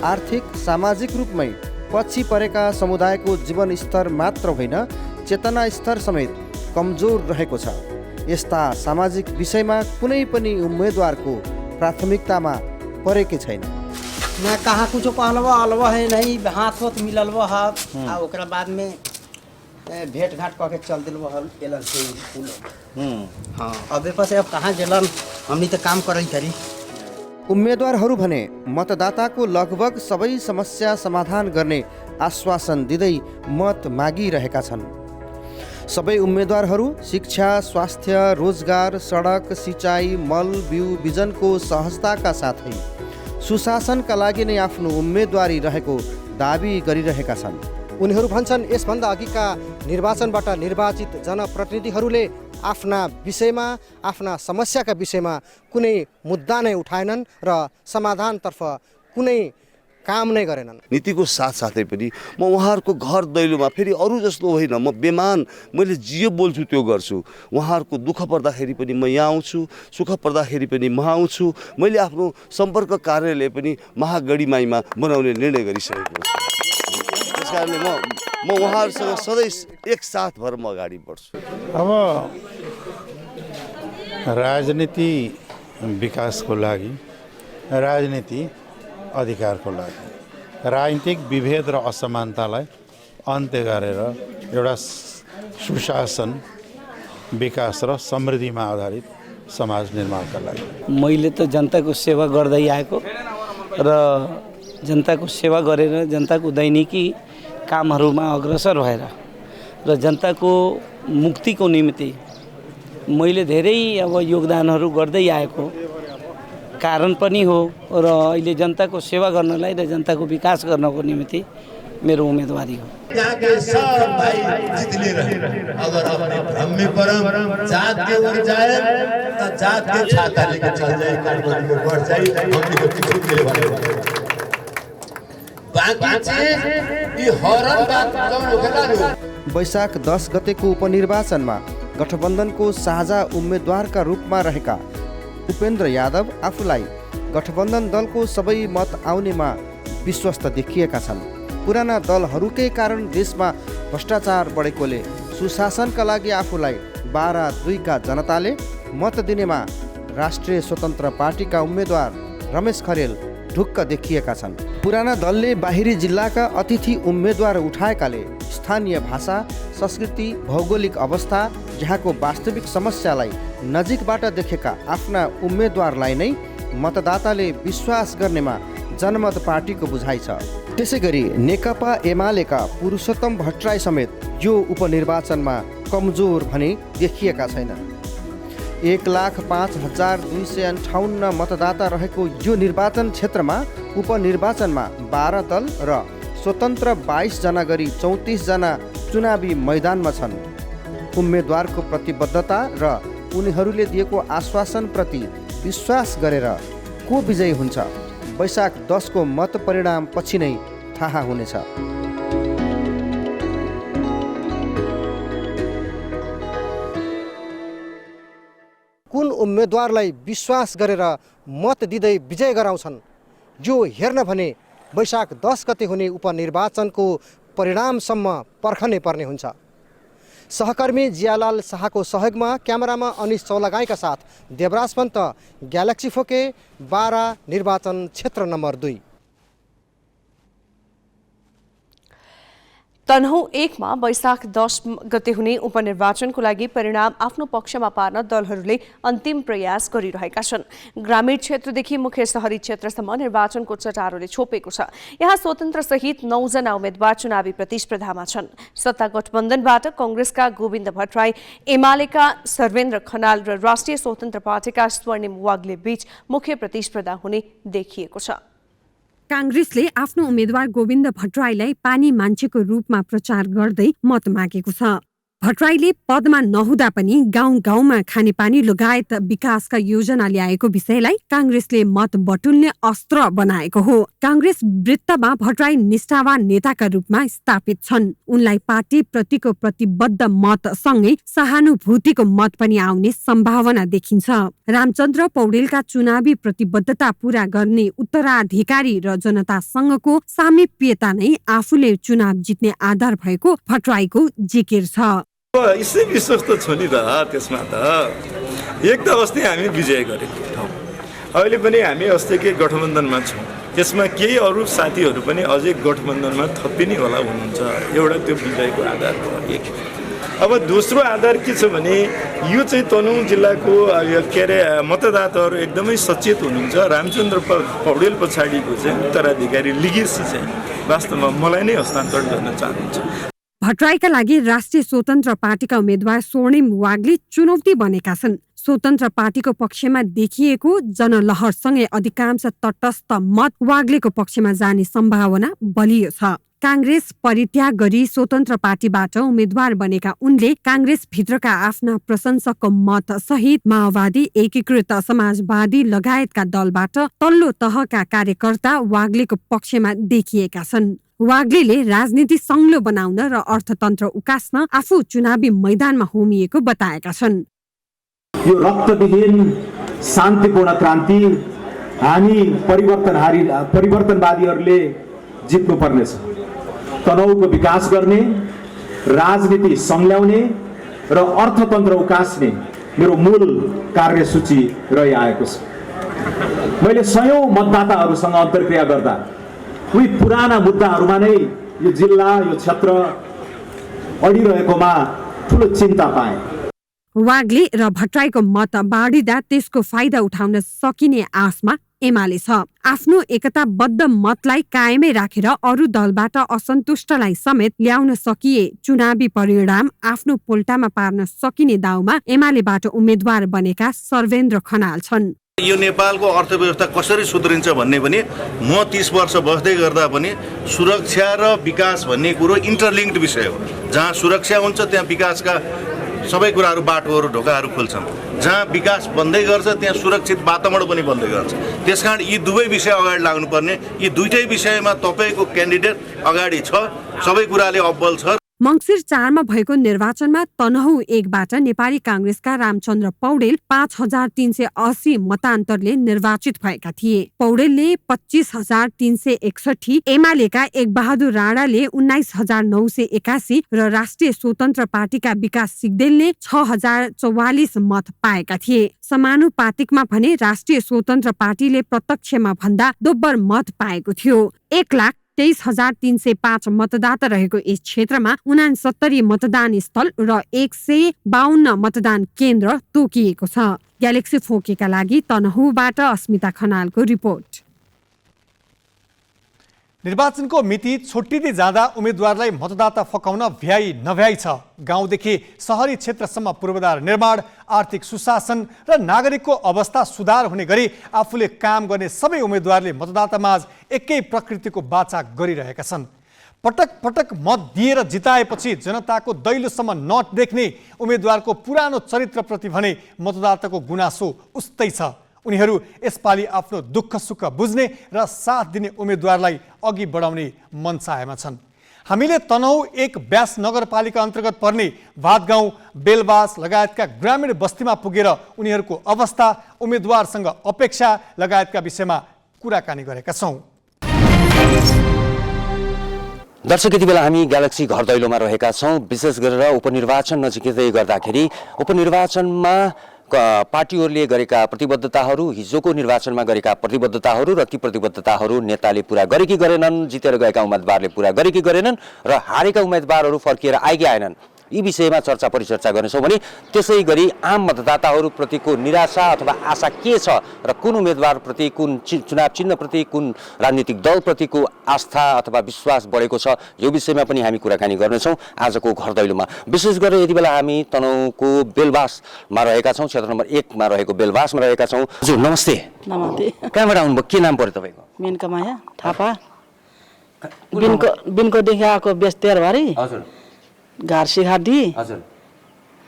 आर्थिक सामाजिक रूपमै पछि परेका समुदायको जीवनस्तर मात्र होइन चेतना स्तर समेत कमजोर रहेको छ। यस्ता सामाजिक विषयमा कुनै पनि उम्मेदवारको प्राथमिकतामा परेकै छैन। मैं कहाँ कुछ कहलवा अलवा है नहीं, हाथ होत मिललवा हाथ आ ओकरा बाद में भेंट घाट करके चल दिलवा हल एलन से फूल। हाँ अबे पास अब कहाँ गेलन, हमनी तो काम करई करी। उम्मेदवारहरू भने मतदाताको लगभग सबै समस्या समाधान गर्ने आश्वासन दिँदै मत मागिरहेका छन्। सबै उम्मेदवारहरू शिक्षा, स्वास्थ्य, रोजगार, सडक, सिँचाइ, मल बिउ बिजनको सहजताका साथै सुशासनका लागि नै आफ्नो उम्मेदवारी रहेको दाबी गरिरहेका छन्। उनीहरू भन्छन् यसभन्दा अघिका निर्वाचनबाट निर्वाचित जनप्रतिनिधिहरूले आफ्ना विषयमा, आफ्ना समस्याका विषयमा कुनै मुद्दा नै उठाएनन् र समाधानतर्फ कुनै काम नै गरेनन्। नीतिको साथसाथै पनि म उहाँहरूको घर दैलोमा फेरि अरू जस्तो होइन, म बेमान मैले जे बोल्छु त्यो गर्छु। उहाँहरूको दुःख पर्दाखेरि पनि म यहाँ आउँछु, सुख पर्दाखेरि पनि म आउँछु। मैले आफ्नो सम्पर्क कार्यालय पनि महागढीमाईमा बनाउने निर्णय गरिसकेको छु। त्यसकारणले म उहाँहरूसँग सधैँ एकसाथ भएर म अगाडि बढ्छु। अब राजनीति विकासको लागि, राजनीति अधिकारको लागि, राजनीतिक विभेद र असमानतालाई अन्त्य गरेर एउटा सुशासन, विकास र समृद्धिमा आधारित समाज निर्माणका लागि मैले त जनताको सेवा गर्दै आएको र जनताको सेवा गरेर जनताको दैनिकी कामहरूमा अग्रसर भएर र जनताको मुक्तिको निम्ति मैले धेरै अब योगदानहरू गर्दै आएको कारण पनि हो र अहिले जनताको सेवा गर्नलाई र जनताको विकास गर्नको निम्ति मेरो उम्मेदवारी हो। सब भाई जितने रहे, अगर अपने भ्रम में परम जात के ओर जाए तो जात के छाता लेकर चल जाए, कड़बड़ी को बढ़ जाए, हमने को पीछे के वाले बाकी चीज ये हरन बात कौन होगा। वैशाख 10 गतेको उपनिर्वाचनमा गठबन्धनको साझा उम्मेदवारका रूपमा रहेका उपेन्द्र यादव आफूलाई गठबन्धन दलको सबै मत आउनेमा विश्वस्त देखिएका छन्। पुराना दलहरूकै कारण देशमा भ्रष्टाचार बढेकोले सुशासनका लागि आफूलाई 12/2 का जनताले मत दिनेमा राष्ट्रिय स्वतन्त्र पार्टीका उम्मेदवार रमेश खरेल ढुक्क देखिएका छन्। पुराना दलले बाहिरी जिल्लाका अतिथि उम्मेदवार उठाएकाले स्थानीय भाषा, संस्कृति, भौगोलिक अवस्था, यहाँको वास्तविक समस्यालाई नजिकबाट देखेका आफ्ना उम्मेदवारलाई नै मतदाताले विश्वास गर्नेमा जनमत पार्टीको बुझाइ छ। त्यसैगरी नेकपा एमालेका पुरुषोत्तम भट्टराई समेत यो उपनिर्वाचनमा कमजोर भने देखिएका छैन। 1,05,258 मतदाता रहेको यो निर्वाचन क्षेत्रमा उपनिर्वाचनमा 12 दल र स्वतन्त्र 22 जना गरी 34 जना चुनावी मैदानमा छन्। उम्मेदवारको प्रतिबद्धता र उनीहरूले दिएको आश्वासनप्रति विश्वास गरेर को विजयी हुन्छ वैशाख 10 को मत परिणाम पछि नै थाहा हुनेछ। कुन उम्मेदवारलाई विश्वास गरेर मत दिँदै विजय गराउँछन् यो हेर्न भने वैशाख 10 गते हुने उपनिर्वाचनको परिणामसम्म पर्खनै पर्ने हुन्छ। सहकर्मी जियालाल शाहको सहयोगमा क्यामेरामा अनिश चौलागाईका साथ देवराज पन्त, ग्यालेक्सी फोके, 12 निर्वाचन क्षेत्र नम्बर 2। तनहुँ 1 मा वैशाख 10 गते हुने उपनिर्वाचनको लागि परिणाम आफ्नो पक्षमा पार्न दलहरूले अन्तिम प्रयास गरिरहेका छन्। ग्रामीण क्षेत्रदेखि मुख्य शहरी क्षेत्रसम्म निर्वाचनको चटारोले छोपेको छ। यहाँ स्वतन्त्र सहित 9 जना उम्मेद्वार चुनावी प्रतिस्पर्धामा छन्। सत्ता गठबन्धनबाट कांग्रेसका गोविन्द भट्टराई, एमालेका सर्वेन्द्र खनाल र राष्ट्रिय स्वतन्त्र पार्टीका स्वर्णिम वाग्ले बीच मुख्य प्रतिस्पर्धा हुने देखिएको छ। कांग्रेसले आफ्नो उम्मेद्वार गोविन्द भट्टराईलाई पानी मान्छेको रूपमा प्रचार गर्दै मत मागेको छ। भट्टराईले पदमा नहुँदा पनि गाउँ गाउँमा खानेपानी लगायत विकासका योजना ल्याएको विषयलाई कांग्रेसले मत बटुल्ने अस्त्र बनाएको हो। कांग्रेस वृत्तमा भट्टराई निष्ठावान नेताका रूपमा स्थापित छन्। उनलाई पार्टी प्रतिको प्रतिबद्ध मत सँगै सहानुभूतिको मत पनि आउने सम्भावना देखिन्छ। रामचन्द्र पौडेलका चुनावी प्रतिबद्धता पूरा गर्ने उत्तराधिकारी र जनतासँगको सामिप्यता नै आफूले चुनाव जित्ने आधार भएको भट्टराईको जिकिर छ। इसै विश्वास त छ नि त। त्यसमा त एक त अस्ति हामी विजय गरेको ठाउँ, अहिले पनि हामी अस्तिकै गठबन्धनमा छौँ। त्यसमा केही अरू साथीहरू पनि अझै गठबन्धनमा थपिने होला हुनुहुन्छ। एउटा त्यो विजयको आधार हो एक। अब दोस्रो आधार के छ भने यो चाहिँ तनहुँ जिल्लाको के अरे मतदाताहरू एकदमै सचेत हुनुहुन्छ। रामचन्द्र पौडेल पछाडिको चाहिँ उत्तराधिकारी लिगेसी चाहिँ वास्तवमा मलाई नै हस्तान्तरण गर्न चाहनुहुन्छ। भट्टराईका लागि राष्ट्रिय स्वतन्त्र पार्टीका उम्मेद्वार स्वर्णिम वाग्ले चुनौती बनेका छन्। स्वतन्त्र पार्टीको पक्षमा देखिएको जनलहरसँगै अधिकांश तटस्थ मत वाग्लेको पक्षमा जाने सम्भावना बलियो छ। कांग्रेस परित्याग गरी स्वतन्त्र पार्टीबाट उम्मेद्वार बनेका उनले कांग्रेस भित्रका आफ्ना प्रशंसकको मत सहित माओवादी, एकीकृत समाजवादी लगायतका दलबाट तल्लो तहका कार्यकर्ता वाग्लेको पक्षमा देखिएका छन्। वाग्लेले राजनीति संग्लो बनाउन र अर्थतन्त्र उकास्न आफू चुनावी मैदानमा होमिएको बताएका छन्। यो रक्तविहीन शान्तिपूर्ण क्रान्ति हामी परिवर्तनवादीहरूले जित्नु पर्नेछ। तनहुको विकास गर्ने, राजनीति संल्याउने र अर्थतन्त्र उकास्ने मेरो मूल कार्यसूची रहिआएको छ। मैले सयौं मतदाताहरूसँग अन्तर्क्रिया गर्दा उही पुराना मुद्दाहरूमा नै यो जिल्ला, यो क्षेत्र अडिरहेकोमा ठुलो चिन्ता पाएँ। वाग्ले र भट्टराईको मत बाँडिँदा त्यसको फाइदा उठाउन सकिने आशमा एमाले छ। आफ्नो एकताबद्ध मतलाई कायमै राखेर अरू दलबाट असन्तुष्टलाई समेत ल्याउन सकिए चुनावी परिणाम आफ्नो पोल्टामा पार्न सकिने दाउमा एमालेबाट उम्मेद्वार बनेका सर्वेन्द्र खनाल छन्। यो नेपालको अर्थव्यवस्था कसरी सुध्रिन्छ भन्ने पनि म 30 वर्ष बस्दै गर्दा पनि सुरक्षा र विकास भन्ने कुरो इन्टरलिङ्क्ड विषय हो। जहाँ सुरक्षा हुन्छ त्यहाँ विकासका सबै कुराहरू, बाटोहरू, ढोकाहरू खुल्छन्। जहाँ विकास बन्दै गर्छ त्यहाँ सुरक्षित वातावरण पनि बन्दै गर्छ। त्यसकारण यी दुवै विषय अगाडि लाग्नुपर्ने, यी दुईटै विषयमा तपाईँको क्यान्डिडेट अगाडि छ, सबै कुराले अब्बल छ। मङ्सिर 4 मा भएको निर्वाचनमा तनहु 1 बाट नेपाली कांग्रेसका रामचन्द्र पौडेल 5380 मतान्तरले निर्वाचित भएका थिए। पौडेलले 25361, एमालेका एकबहादुर राणाले 19981 र राष्ट्रिय स्वतन्त्र पार्टीका विकास सिग्देलले 6044 मत पाएका थिए। समानुपातिकमा भने राष्ट्रिय स्वतन्त्र पार्टीले प्रत्यक्षमा भन्दा दोब्बर मत पाएको थियो। 1,23,305 मतदाता रहेको यस क्षेत्रमा 69 मतदान स्थल र 152 मतदान केन्द्र तोकिएको छ। ग्यालेक्सी फोकेका लागि तनहुबाट अस्मिता खनालको रिपोर्ट। निर्वाचनको मिति छुट्टिँदै जाँदा उम्मेद्वारलाई मतदाता फकाउन भ्याइ नभ्याइ छ। गाउँदेखि शहरी क्षेत्रसम्म पूर्वाधार निर्माण, आर्थिक सुशासन र नागरिकको अवस्था सुधार हुने गरी आफूले काम गर्ने सबै उम्मेद्वारले मतदातामाझ एकै प्रकृतिको वाचा गरिरहेका छन्। पटक पटक मत दिएर जिताएपछि जनताको दैलोसम्म नदेख्ने उम्मेद्वारको पुरानो चरित्रप्रति भने मतदाताको गुनासो उस्तै छ। उनीहरू यसपालि आफ्नो दुःख सुख बुझ्ने र साथ दिने उम्मेद्वारलाई अघि बढाउने मनसायमा छन्। हामीले तनहु 1 व्यास नगरपालिका अन्तर्गत पर्ने भातगाउँ, बेलबास लगायतका ग्रामीण बस्तीमा पुगेर उनीहरूको अवस्था, उम्मेद्वारसँग अपेक्षा लगायतका विषयमा कुराकानी गरेका छौँ। दर्शक, यति बेला हामी ग्यालेक्सी घर दैलोमा रहेका छौँ। विशेष गरेर उपनिर्वाचन नजिकै गर्दाखेरि उपनिर्वाचनमा पार्टीहरूले गरेका प्रतिबद्धताहरू, हिजोको निर्वाचनमा गरेका प्रतिबद्धताहरू र ती प्रतिबद्धताहरू नेताले पूरा गरे कि गरेनन्, जितेर गएका उम्मेदवारले पूरा गरे कि गरेनन् र हारेका उम्मेदवारहरू फर्किएर आए कि आएनन्, यी विषयमा चर्चा परिचर्चा गर्नेछौँ भने त्यसै गरी आम मतदाताहरूप्रतिको निराशा अथवा आशा के छ र कुन उम्मेदवारप्रति, कुन चुनाव चिन्हप्रति, कुन राजनीतिक दलप्रतिको आस्था अथवा विश्वास बढेको छ, यो विषयमा पनि हामी कुराकानी गर्नेछौँ आजको घर दैलोमा। विशेष गरेर यति बेला हामी तनहुको बेलबासमा रहेका छौँ, क्षेत्र नम्बर 1 मा रहेको बेलबासमा रहेका छौँ। हजुर नमस्ते। नमस्ते। कहाँबाट आउनुभयो, के नाम पर्यो तपाईँको? मेनका माया थापा। बिनको आएको बेस्तेरबारी। हजुर। घारसी घाटी। हजुर।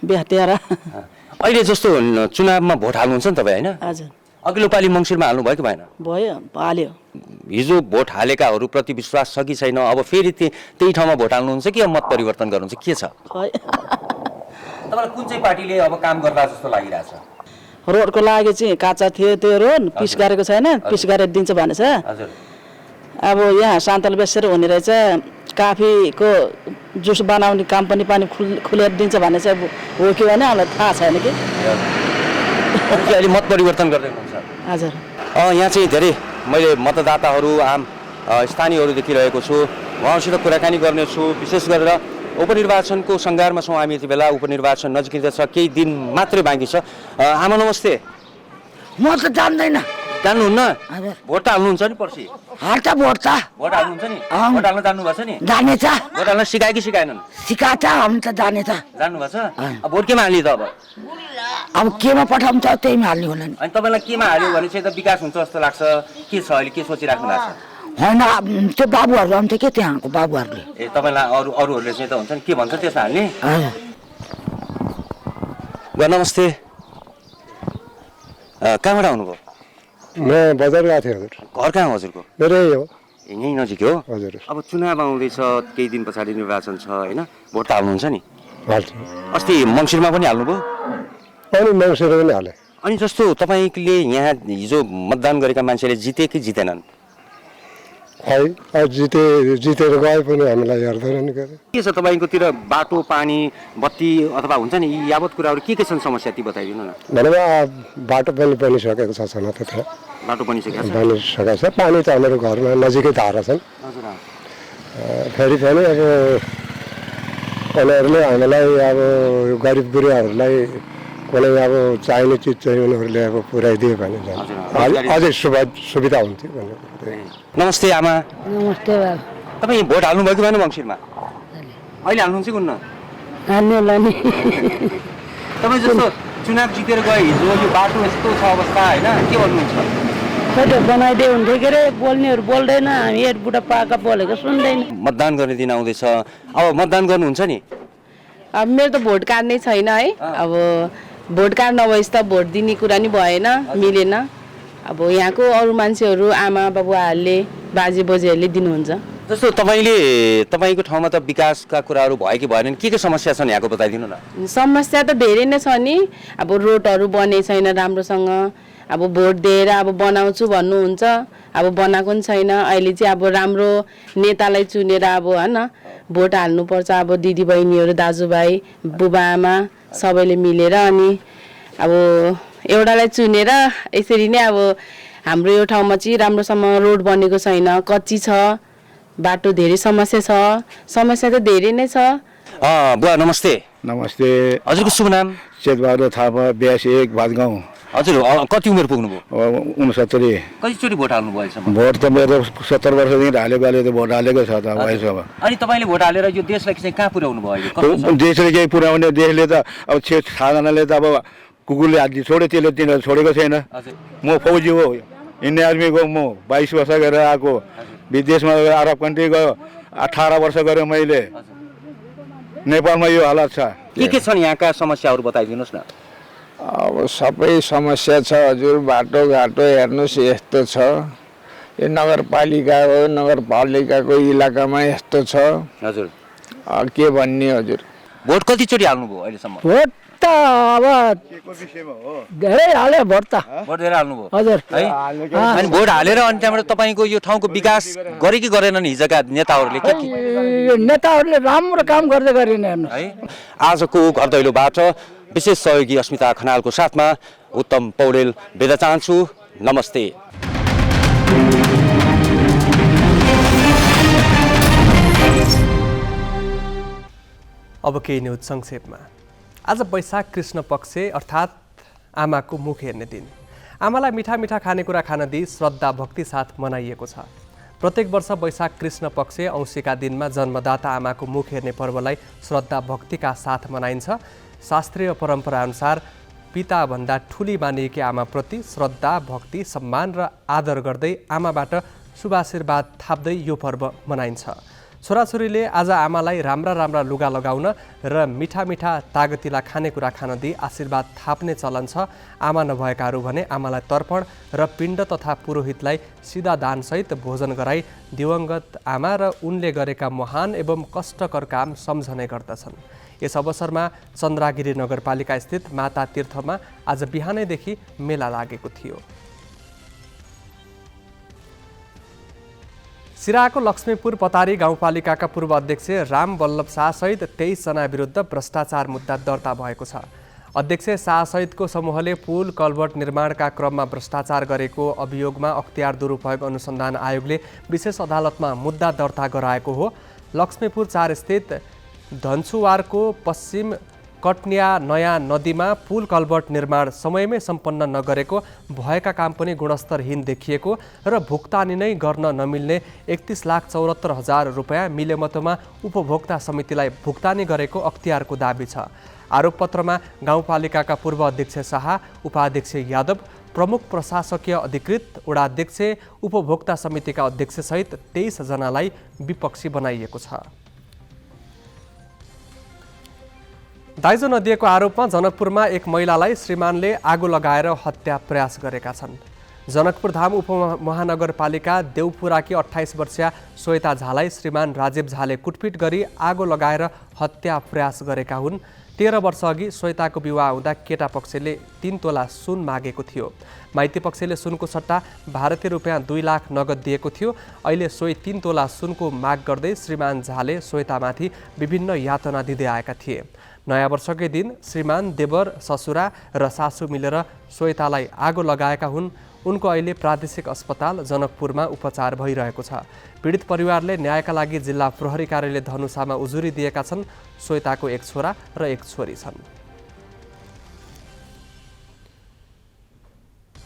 बेहतेरा। अहिले जस्तो चुनावमा भोट हाल्नुहुन्छ नि तपाईँ, होइन? हजुर। अघिल्लो पालि मङ्सिरमा हाल्नु भयो कि भएन? भयो, हाल्यो। हिजो भोट हालेकाहरूप्रति विश्वास छ कि छैन? अब फेरि त्यही ठाउँमा भोट हाल्नुहुन्छ कि मत परिवर्तन गर्नुहुन्छ, के छ? तपाईँलाई कुन चाहिँ पार्टीले अब काम गर्दा जस्तो लागिरहेछ? रोडको लागि चाहिँ काँचा थियो, त्यो रोड पिस गरेको छैन, पिस गरेर दिन्छ भनेछ। हजुर। अब यहाँ सान्तल बेसेर हुने रहेछ, काफीको जुस बनाउने कम्पनी पनि खुलेर दिन्छ भने चाहिँ हो कि भने हामीलाई थाहा छैन कि। अहिले मत परिवर्तन गर्दै हुनुहुन्छ? हजुर। यहाँ चाहिँ धेरै मैले मतदाताहरू, आम स्थानीयहरू देखिरहेको छु, उहाँहरूसित कुराकानी गर्नेछु। विशेष गरेर उपनिर्वाचनको सङ्घारमा छौँ हामी यति बेला। उपनिर्वाचन नजिकै छ, केही दिन मात्रै बाँकी छ। आमा नमस्ते। म त जान्दैन। जान्नुहुन्न? भोट त हाल्नुहुन्छ नि पर्सि? हाल्छ भोट त। भोट हाल्नुहुन्छ नि? भोट हाल्न जान्नुभएको छ नि? जानेछ। भोट हाल्न सिकायो कि सिकाएनन्? सिकाएछ, हामी त जानेछ। जान्नुभएको छ? अब भोट केमा हाल्ने त अब? अब केमा पठाउँछ त्यहीमा हाल्ने होला नि। अनि तपाईँलाई केमा हाल्यो भने चाहिँ त विकास हुन्छ जस्तो लाग्छ? के छ अहिले, के सोचिराख्नु भएको छ? होइन, त्यो बाबुहरू आउँथ्यो के त्यहाँको बाबुहरूले। ए, तपाईँलाई अरूहरूले चाहिँ त हुन्छ नि, के भन्छ त्यसमा हाल्ने? नमस्ते। कहाँबाट आउनुभयो? म बजार गएको थिएँ हजुर। घर कहाँ हो हजुरको? मेरो यही हो। यहीँ नजिक हो? हजुर। अब चुनाव आउँदैछ, केही दिन पछाडि निर्वाचन छ होइन? भोट त हाल्नुहुन्छ नि? हाल्छु। अस्ति मङ्सिरमा पनि हाल्नुभयो? अनि मङ्सिरमा पनि हालेँ। अनि जस्तो तपाईँले यहाँ हिजो मतदान गरेका मान्छेले जिते कि जितेनन्? खै अब जितेर गए पनि हामीलाई हेर्दैन नि के के छ तपाईँकोतिर बाटो पानी बत्ती अथवा हुन्छ नि यी यावत कुराहरू के छन् समस्या ती बताइदिनु न। भनेमा बाटो पनि बनिसकेको छ छन त त्यहाँ बाटो बनिसकेको छ बनिसकेको छ पानी त हाम्रो घरमा नजिकै धारा छन् हजुर फेरि पनि अब उनीहरूले हामीलाई अब गरिब गुरुवाहरूलाई कुनै अब चाहिने चिज चाहिँ उनीहरूले अब पुऱ्याइदियो भने अझै सुविधा हुन्थ्यो भन्ने। नमस्ते आमा। नमस्ते बाबा। तपाईँ भोट हाल्नुभयो कि भएन मङ्सिरमा? अहिले हाल्नुहुन्छ कि हुन्न? हाल्नु होला नि। तपाईँ जस्तो चुनाव जितेर गए हिजो यो बाटो यस्तो छ अवस्था होइन के भन्नुहुन्छ? कहिले बनाइदियो हुन्थ्यो के अरे बोल्नेहरू बोल्दैन हामी बुढा पाका बोलेको सुन्दैन। मतदान गर्ने दिन आउँदैछ अब मतदान गर्नुहुन्छ नि? अब मेरो त भोट कार्ड नै छैन है। अब भोट कार्ड नभएपछि त भोट दिने कुरा नि भएन मिलेन। अब यहाँको अरू मान्छेहरू आमा बाबुआहरूले बाजे बोजूहरूले दिनुहुन्छ। जस्तो तपाईँको ठाउँमा त विकासका कुराहरू भयो कि भएन के समस्या छन् यहाँको बताइदिनु न। समस्या त धेरै नै छ नि। अब रोडहरू बने छैन राम्रोसँग। अब भोट दिएर अब बनाउँछु भन्नुहुन्छ अब बनाएको पनि छैन। अहिले चाहिँ अब राम्रो नेतालाई चुनेर अब होइन भोट हाल्नुपर्छ। अब दिदी बहिनीहरू दाजुभाइ बुबा आमा सबैले मिलेर अनि अब एउटालाई चुनेर यसरी नै अब हाम्रो यो ठाउँमा चाहिँ राम्रोसँग रोड बनेको छैन कच्ची छ बाटो धेरै समस्या छ। समस्या त धेरै नै छ। बुवा नमस्ते। नमस्ते। हजुरको शुभ नाम? चेतबहादुर थापा 82 भातगाउँ। हजुर कति उमेर पुग्नुभयो? 69। कतिचोटि भोट हाल्नुभयो अहिलेसम्म? भोट त मेरो 70 वर्षदेखि हालेको अहिले त भोट हालेकै छ त अहिलेसम्म। अनि तपाईँले भोट हालेर यो देशलाई चाहिँ कहाँ पुर्याउनु भयो? देशले केही पुर्याउने देशले त अब 6-7जनाले त अब कुकुरले हात छोड्यो त्यसले तिनीहरू छोडेको छैन। म फौजी हो इन्डियन आर्मीको म 22 वर्ष गरेर आएको विदेशमा गएर अरब कन्ट्री गयो 18 वर्ष गरेँ मैले। नेपालमा यो हालत छ। के छन् यहाँका समस्याहरू बताइदिनुहोस् न। अब सबै समस्या छ हजुर। बाटोघाटो हेर्नुहोस् यस्तो छ। यो नगरपालिका हो नगरपालिकाको इलाकामा यस्तो छ हजुर। के भन्ने हजुर। भोट कतिचोटि हाल्नुभयो अहिलेसम्म? भोट त अब धेरै हाले भोट त। भोट धेरै हाल्नुभयो हजुर है। अनि भोट हालेर अनि त्यहाँबाट तपाईँको यो ठाउँको विकास गरे कि गरेनन् हिजोका नेताहरूले? नेताहरूले राम्रो काम गर्दै गरेन हेर्नुहोस् है। आजको घर दैलोबाट विशेष सहयोगी अस्मिता खनालको साथमा उत्तम पौडेल बिदा चाहन्छु। नमस्ते। अब केही न्युज संक्षेपमा। आज वैशाख कृष्ण पक्ष अर्थात् आमाको मुख हेर्ने दिन। आमालाई मिठा मिठा खानेकुरा खान दिई श्रद्धा भक्ति साथ मनाइएको छ। प्रत्येक वर्ष वैशाख कृष्ण पक्ष औँसीका दिनमा जन्मदाता आमाको मुख हेर्ने पर्वलाई श्रद्धा भक्तिका साथ मनाइन्छ। शास्त्रीय परम्परा अनुसार पिताभन्दा ठुली मानिएकी आमाप्रति श्रद्धा भक्ति सम्मान र आदर गर्दै आमाबाट शुभाशीर्वाद थाप्दै यो पर्व मनाइन्छ। छोराछोरीले आज आमालाई राम्रा राम्रा लुगा लगाउन र मिठा मिठा तागतिला खानेकुरा खान दिई आशीर्वाद थाप्ने चलन छ। आमा नभएकाहरू भने आमालाई तर्पण र पिण्ड तथा पुरोहितलाई सिधा दानसहित भोजन गराई दिवंगत आमा र उनले गरेका महान एवं कष्टकर काम सम्झने गर्दछन्। यस अवसरमा चन्द्रागिरी नगरपालिका स्थित माता तीर्थमा आज बिहानैदेखि मेला लागेको थियो। सिराहाको लक्ष्मीपुर पतारी गाउँपालिकाका पूर्व अध्यक्ष राम वल्लभ शाहसहित 23 जना विरुद्ध भ्रष्टाचार मुद्दा दर्ता भएको छ। अध्यक्ष शाहसहितको समूहले पुल कल्भर्ट निर्माणका क्रममा भ्रष्टाचार गरेको अभियोगमा अख्तियार दुरुपयोग अनुसन्धान आयोगले विशेष अदालतमा मुद्दा दर्ता गराएको हो। लक्ष्मीपुर 4 स्थित धनसुवारको पश्चिम कटनिया नयाँ नदीमा पुल कल्भर्ट निर्माण समयमै सम्पन्न नगरेको, भएका काम पनि गुणस्तरहीन देखिएको र भुक्तानी नै गर्न नमिल्ने 31,74,000 रुपैयाँ मिलेमतोमा उपभोक्ता समितिलाई भुक्तानी गरेको अख्तियारको दाबी छ। आरोपपत्रमा गाउँपालिकाका पूर्व अध्यक्ष शाह, उपाध्यक्ष यादव, प्रमुख प्रशासकीय अधिकृत, वडाध्यक्ष, उपभोक्ता समितिका अध्यक्षसहित 23 जनालाई विपक्षी बनाइएको छ। दाइजो नदिएको आरोपमा जनकपुरमा एक महिलालाई श्रीमानले आगो लगाएर हत्या प्रयास गरेका छन्। जनकपुर धाम उपमहानगरपालिका देउपुराकी 28 वर्षीय श्वेता झालाई श्रीमान राजीव झाले कुटपिट गरी आगो लगाएर हत्या प्रयास गरेका हुन्। 13 वर्ष अघि श्वेताको विवाह हुँदा केटा पक्षले 3 तोला सुन मागेको थियो। माइती पक्षले सुनको सट्टा भारतीय रुपियाँ 2 लाख नगद दिएको थियो। अहिले सोही 3 तोला सुनको माग गर्दै श्रीमान झाले श्वेतामाथि विभिन्न यातना दिँदै आएका थिए। नयाँ वर्षकै दिन श्रीमान, देवर, ससुरा र सासू मिलेर श्वेतालाई आगो लगाएका हुन्। उनको अहिले प्रादेशिक अस्पताल जनकपुरमा उपचार भइरहेको छ। पीडित परिवारले न्यायका लागि जिल्ला प्रहरी कार्यालय धनुषामा उजुरी दिएका छन्। श्वेताको एक छोरा र एक छोरी छन्।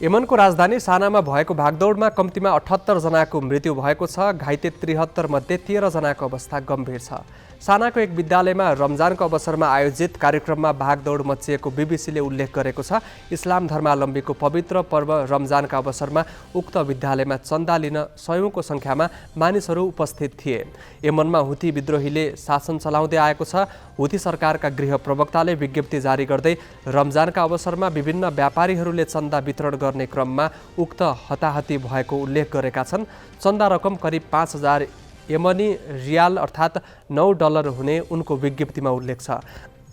यमनको राजधानी सानामा भएको भागदौडमा कम्तीमा 78 जनाको मृत्यु भएको छ। घाइते 73 मध्ये 13 जनाको अवस्था गम्भीर छ। सानाको एक विद्यालयमा रमजानको अवसरमा आयोजित कार्यक्रममा भागदौड मचिएको बीबीसीले उल्लेख गरेको छ। इस्लाम धर्मावलम्बीको पवित्र पर्व रमजानका अवसरमा उक्त विद्यालयमा चन्दा लिन सयौंको संख्यामा मानिसहरू उपस्थित थिए। यमनमा हुती विद्रोहीले शासन चलाउँदै आएको छ। हुती सरकारका गृह प्रवक्ताले विज्ञप्ति जारी गर्दै रमजानका अवसरमा विभिन्न व्यापारीहरूले चन्दा वितरण गर्ने क्रममा उक्त हताहती भएको उल्लेख गरेका छन्। चन्दा रकम करिब 5000 यमनी रियाल अर्थात् $9 हुने उनको विज्ञप्तिमा उल्लेख छ।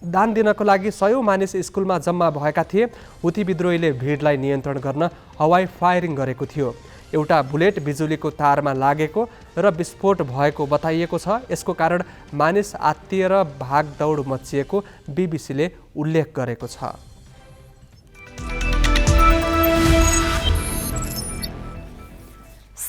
दान दिनको लागि सयौं मानिस स्कुलमा जम्मा भएका थिए। हुती विद्रोहीले भिडलाई नियन्त्रण गर्न हवाई फायरिङ गरेको थियो। एउटा बुलेट बिजुलीको तारमा लागेको र विस्फोट भएको बताइएको छ। यसको कारण मानिस आत्तिएर भागदौड मचिएको बीबीसीले उल्लेख गरेको छ।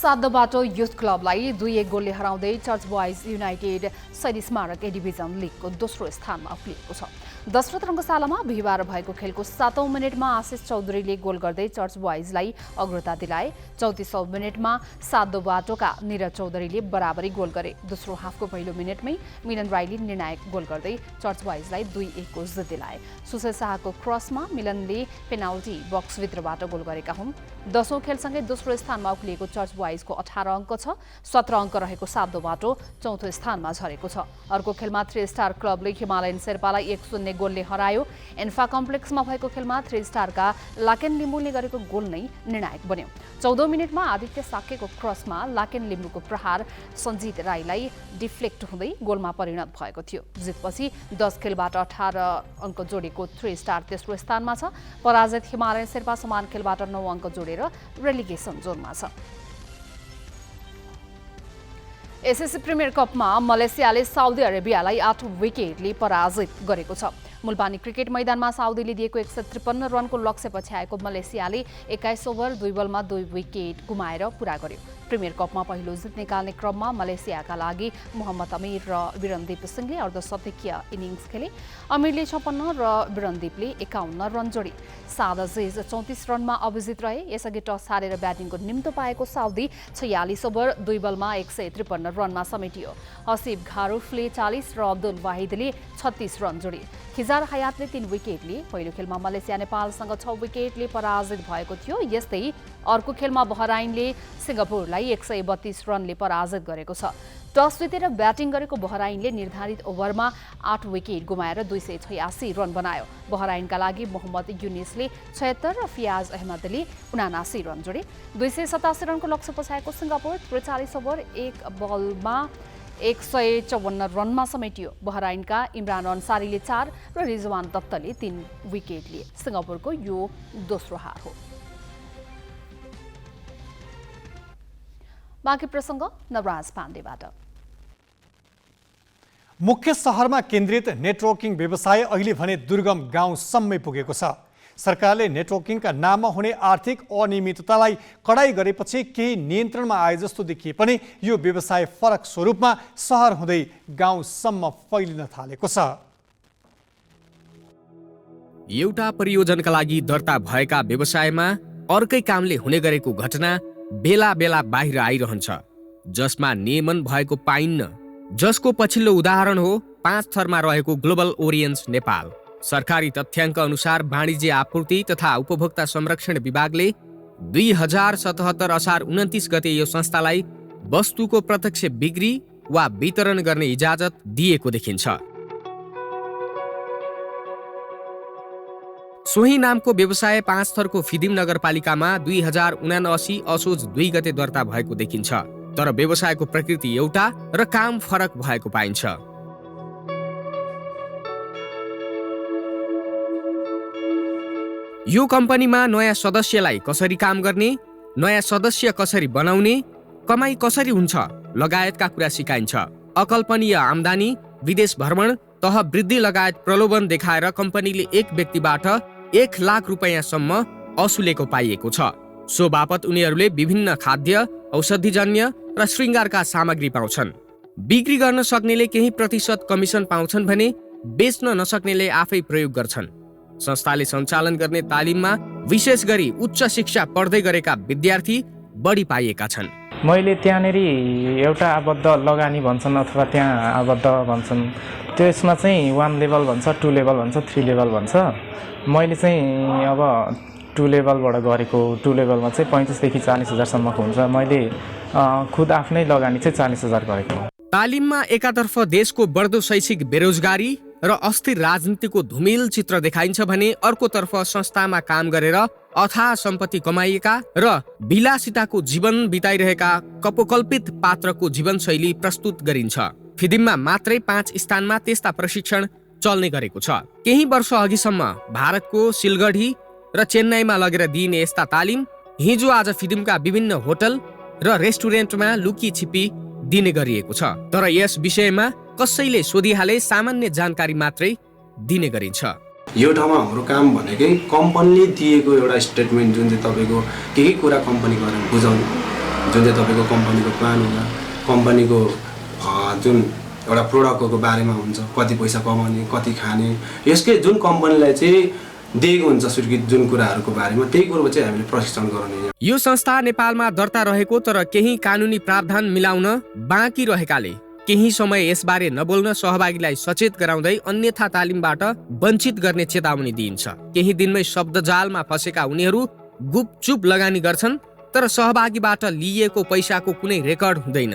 साधोबाटो युथ क्लबलाई 2-1 गोलले हराउँदै चर्च बोइज युनाइटेड शैली स्मारक ए डिभिजन लिगको दोस्रो स्थानमा उक्लिएको छ। दशरथ रङ्गशालामा बिहिबार भएको खेलको 7औं मिनेटमा आशिष चौधरीले गोल गर्दै चर्च बोइजलाई अग्रता दिलाए। 34औं मिनेटमा साधोबाटोका निरज चौधरीले बराबरी गोल गरे। दोस्रो हाफको पहिलो मिनेटमै मिलन राईले निर्णायक गोल गर्दै चर्च बोइजलाई 2-1 को जित दिलाए। सुशील शाहको क्रसमा मिलनले पेनाल्टी बक्सभित्रबाट गोल गरेका हुन्। 10औं खेलसँगै दोस्रो स्थानमा उक्लिएको चर्च बोइजको 18 अङ्क छ। 17 अङ्क रहेको साधोबाटो चौथो स्थानमा झरेको छ। अर्को खेलमा 3 स्टार क्लबले हिमालयन शेर्पालाई 1-0 गोलले हरायो। एन्फा कम्प्लेक्समा भएको खेलमा 3 स्टारका लाकेन लिम्बुले गरेको गोल नै निर्णायक बन्यो। 14औं मिनेटमा आदित्य साकेको क्रसमा लाकेन लिम्बुको प्रहार सञ्जित राईलाई डिफ्लेक्ट हुँदै गोलमा परिणत भएको थियो। जितपछि 10 खेलबाट 18 अङ्क जोडेको 3 स्टार तेस्रो स्थानमा छ। पराजित हिमालयन शेर्पा समान खेलबाट 9 अङ्क जोडेर रेलिगेसन जोनमा छ। एसएससी प्रिमियर कपमा मलेसियाले साउदी अरेबियालाई 8 विकेटले पराजित गरेको छ। मुलबानी क्रिकेट मैदानमा साउदीले दिएको 153 रनको लक्ष्य पछ्याएको मलेसियाले 21 ओभर 2 बलमा 2 विकेट गुमाएर पूरा गर्यो। प्रिमियर कपमा पहिलो जित निकाल्ने क्रममा मलेसियाका लागि मोहम्मद अमीर र बिरनदीप सिंहले अर्धशतकीय इनिङ्स खेले। अमीरले 56 र बिरनदीपले 51 रन जोडे। साद अजिज 34 रनमा अभिजित रहे। यसअघि टस हारेर ब्याटिङको निम्तो पाएको साउदी 46 ओभर 2 बलमा 153 रनमा समेटियो। हसिब घारुफले 40 र अब्दुल वाहिदले 36 रन जोडे। खिजार हयातले 3 विकेटले पहिलो खेलमा मलेसिया नेपालसँग 6 विकेटले पराजित भएको थियो। यस्तै अर्को खेलमा बहराइनले सिङ्गापुरलाई 132 रनले पराजित गरेको छ। टस जितेर ब्याटिङ गरेको बहराइनले निर्धारित ओभरमा 8 विकेट गुमाएर 286 रन बनायो। बहराइनका लागि मोहम्मद युनिसले 76 र फियाज अहमदले 79 रन जोडे। 287 रनको लक्ष्य पछ्याएको सिङ्गापुर 43 ओभर 1 बलमा 154 रनमा समेटियो। बहराइनका इमरान अन्सारीले 4 र रिजवान दत्तले 3 विकेट लिए। सिङ्गापुरको यो दोस्रो हार हो। बाँकी प्रसङ्ग नवराज पाण्डेबाट। मुख्य शहरमा केन्द्रित नेटवर्किङ व्यवसाय अहिले भने दुर्गम गाउँसम्मै पुगेको छ। सरकारले नेटवर्किङका नाममा हुने आर्थिक अनियमिततालाई कडाई गरेपछि केही नियन्त्रणमा आए जस्तो देखिए पनि यो व्यवसाय फरक स्वरूपमा सहर हुँदै गाउँसम्म फैलिन थालेको छ। एउटा परियोजनाका लागि दर्ता भएका व्यवसायमा अर्कै कामले हुने गरेको घटना बेला बेला बाहिर आइरहन्छ, जसमा नियमन भएको पाइन्न। जसको पछिल्लो उदाहरण हो 5 थरमा रहेको ग्लोबल ओरियन्स नेपाल। सरकारी तथ्याङ्क अनुसार वाणिज्य आपूर्ति तथा उपभोक्ता संरक्षण विभागले 2077 असार 29 गते यो संस्थालाई वस्तुको प्रत्यक्ष बिक्री वा वितरण गर्ने इजाजत दिएको देखिन्छ। सोही नामको व्यवसाय 5 थरको फिदिम नगरपालिकामा 2079 असोज 2 गते दर्ता भएको देखिन्छ, तर व्यवसायको प्रकृति एउटा र काम फरक भएको पाइन्छ। यो कम्पनीमा नयाँ सदस्यलाई कसरी काम गर्ने, नयाँ सदस्य कसरी बनाउने, कमाई कसरी हुन्छ लगायतका कुरा सिकाइन्छ। अकल्पनीय आम्दानी, विदेश भ्रमण, तह वृद्धि लगायत प्रलोभन देखाएर कम्पनीले एक व्यक्तिबाट 1 लाख रुपैयाँसम्म असुलेको पाइएको छ। सो बापत उनीहरूले विभिन्न खाद्य, औषधिजन्य र श्रृङ्गारका सामग्री पाउँछन्। बिक्री गर्न सक्नेले केही प्रतिशत कमिसन पाउँछन् भने बेच्न नसक्नेले आफै प्रयोग गर्छन्। संस्थाले सञ्चालन गर्ने तालिममा विशेष गरी उच्च शिक्षा पढ्दै गरेका विद्यार्थी बढी पाइएका छन्। मैले त्यहाँनिर एउटा आबद्ध लगानी भन्छन् अथवा त्यहाँ आबद्ध भन्छन्, त्यसमा चाहिँ 1 लेभल भन्छ, 2 लेभल भन्छ, 3 लेभल भन्छ। मैले चाहिँ अब 2 लेभलबाट गरेको। 2 लेभलमा चाहिँ 35,000 देखि 40,000सम्मको हुन्छ। मैले खुद आफ्नै लगानी चाहिँ 40,000 गरेको। तालिममा एकातर्फ देशको बढ्दो शैक्षिक बेरोजगारी र अस्थिर राजनीतिको धुमिल चित्र देखाइन्छ भने अर्कोतर्फ संस्थामा काम गरेर अथाह सम्पत्ति कमाइएका र विलासिताको जीवन बिताइरहेका कपोकल्पित पात्रको जीवनशैली प्रस्तुत गरिन्छ। फिदिममा मात्रै 5 स्थानमा त्यस्ता प्रशिक्षण चल्ने गरेको छ। केही वर्ष अघिसम्म भारतको सिलगढी र चेन्नईमा लगेर दिइने यस्ता तालिम हिजो आज फिदिमका विभिन्न होटल र रेस्टुरेन्टमा लुकी छिपी दिने गरिएको छ। तर यस विषयमा कसैले सोधिहाले सामान्य जानकारी मात्रै दिने गरिन्छ। यो ठाउँमा हाम्रो काम भनेकै कम्पनीले दिएको एउटा स्टेटमेन्ट जुन चाहिँ तपाईँको केही कुरा कम्पनीको बारेमा बुझाउनु, जुन चाहिँ तपाईँको कम्पनीको प्लान होला, कम्पनीको जुन एउटा प्रोडक्टको बारेमा हुन्छ, कति पैसा कमाउने, कति खाने, यसकै जुन कम्पनीलाई चाहिँ दिएको हुन्छ स्वीकृत जुन कुराहरूको बारेमा, त्यही कुरो चाहिँ हामीले प्रशिक्षण गराउने। यो संस्था नेपालमा दर्ता रहेको तर केही कानुनी प्रावधान मिलाउन बाँकी रहेकाले केही समय यसबारे नबोल्न सहभागीलाई सचेत गराउँदै अन्यथा तालिमबाट वञ्चित गर्ने चेतावनी दिइन्छ। केही दिनमै शब्दजालमा फसेका उनीहरू गुपचुप लगानी गर्छन् तर सहभागीबाट लिइएको पैसाको कुनै रेकर्ड हुँदैन।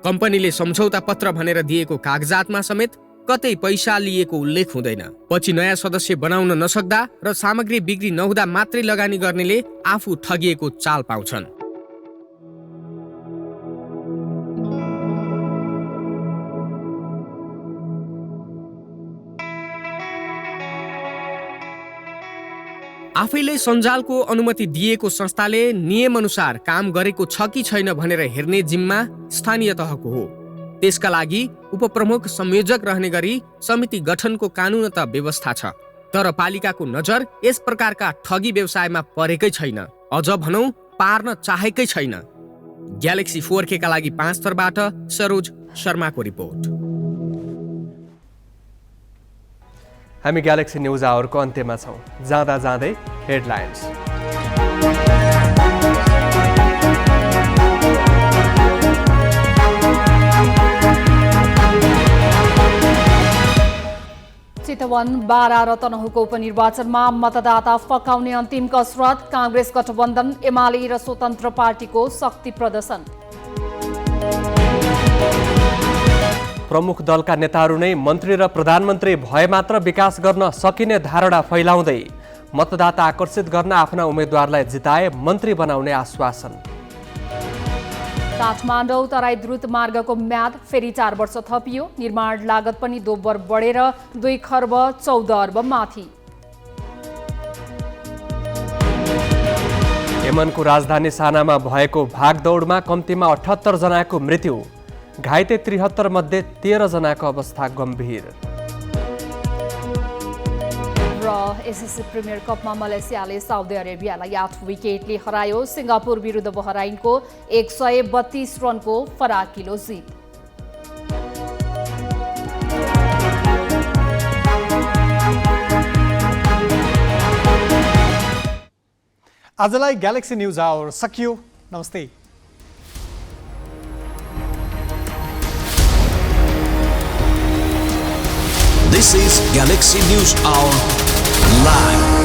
कम्पनीले सम्झौता पत्र भनेर दिएको कागजातमा समेत कतै पैसा लिएको उल्लेख हुँदैन। पछि नयाँ सदस्य बनाउन नसक्दा र सामग्री बिक्री नहुँदा मात्रै लगानी गर्नेले आफू ठगिएको चाल पाउँछन्। आफैले सञ्जालको अनुमति दिएको संस्थाले नियमअनुसार काम गरेको छ कि छैन भनेर हेर्ने जिम्मा स्थानीय तहको हो। त्यसका लागि उपप्रमुख संयोजक रहने गरी समिति गठनको कानुनत व्यवस्था छ। तर पालिकाको नजर यस प्रकारका ठगी व्यवसायमा परेकै छैन, अझ भनौं पार्न चाहेकै छैन। ग्यालेक्सी 4K का लागि 5 थरबाट सरोज शर्माको रिपोर्ट। हामी ग्यालेक्सी न्युज आवरको अन्त्यमा छौं। जाँदा जाँदै हेडलाइन्स। चितवन, बारा र तनहुको उपनिर्वाचनमा मतदाता फकाउने अन्तिम कसरत। कांग्रेस गठबन्धन, एमाले र स्वतन्त्र पार्टीको शक्ति प्रदर्शन। प्रमुख दलका नेताहरू नै मन्त्री र प्रधानमन्त्री भए मात्र विकास गर्न सकिने धारणा फैलाउँदै मतदाता आकर्षित गर्न आफ्ना उम्मेद्वारलाई जिताए मन्त्री बनाउने आश्वासन। काठमाडौँ तराई द्रुत मार्गको म्याद फेरि 4 वर्ष थपियो। निर्माण लागत पनि दोब्बर बढेर 2 खर्ब 14 अर्ब माथि। यमनको राजधानी सानामा भएको भागदौडमा कम्तीमा 78 जनाको मृत्यु, घाइते 73 मध्ये 13 जनाको अवस्था गम्भीर। र एसएससी प्रिमियर कपमा मलेसियाले साउदी अरेबियालाई 8 विकेटले हरायो। सिङ्गापुर विरुद्ध बहराइनको 132 रनको फराकिलो जित। आजलाई ग्यालेक्सी न्युज आवर सकियो। नमस्ते। This is Galaxy News Hour Live.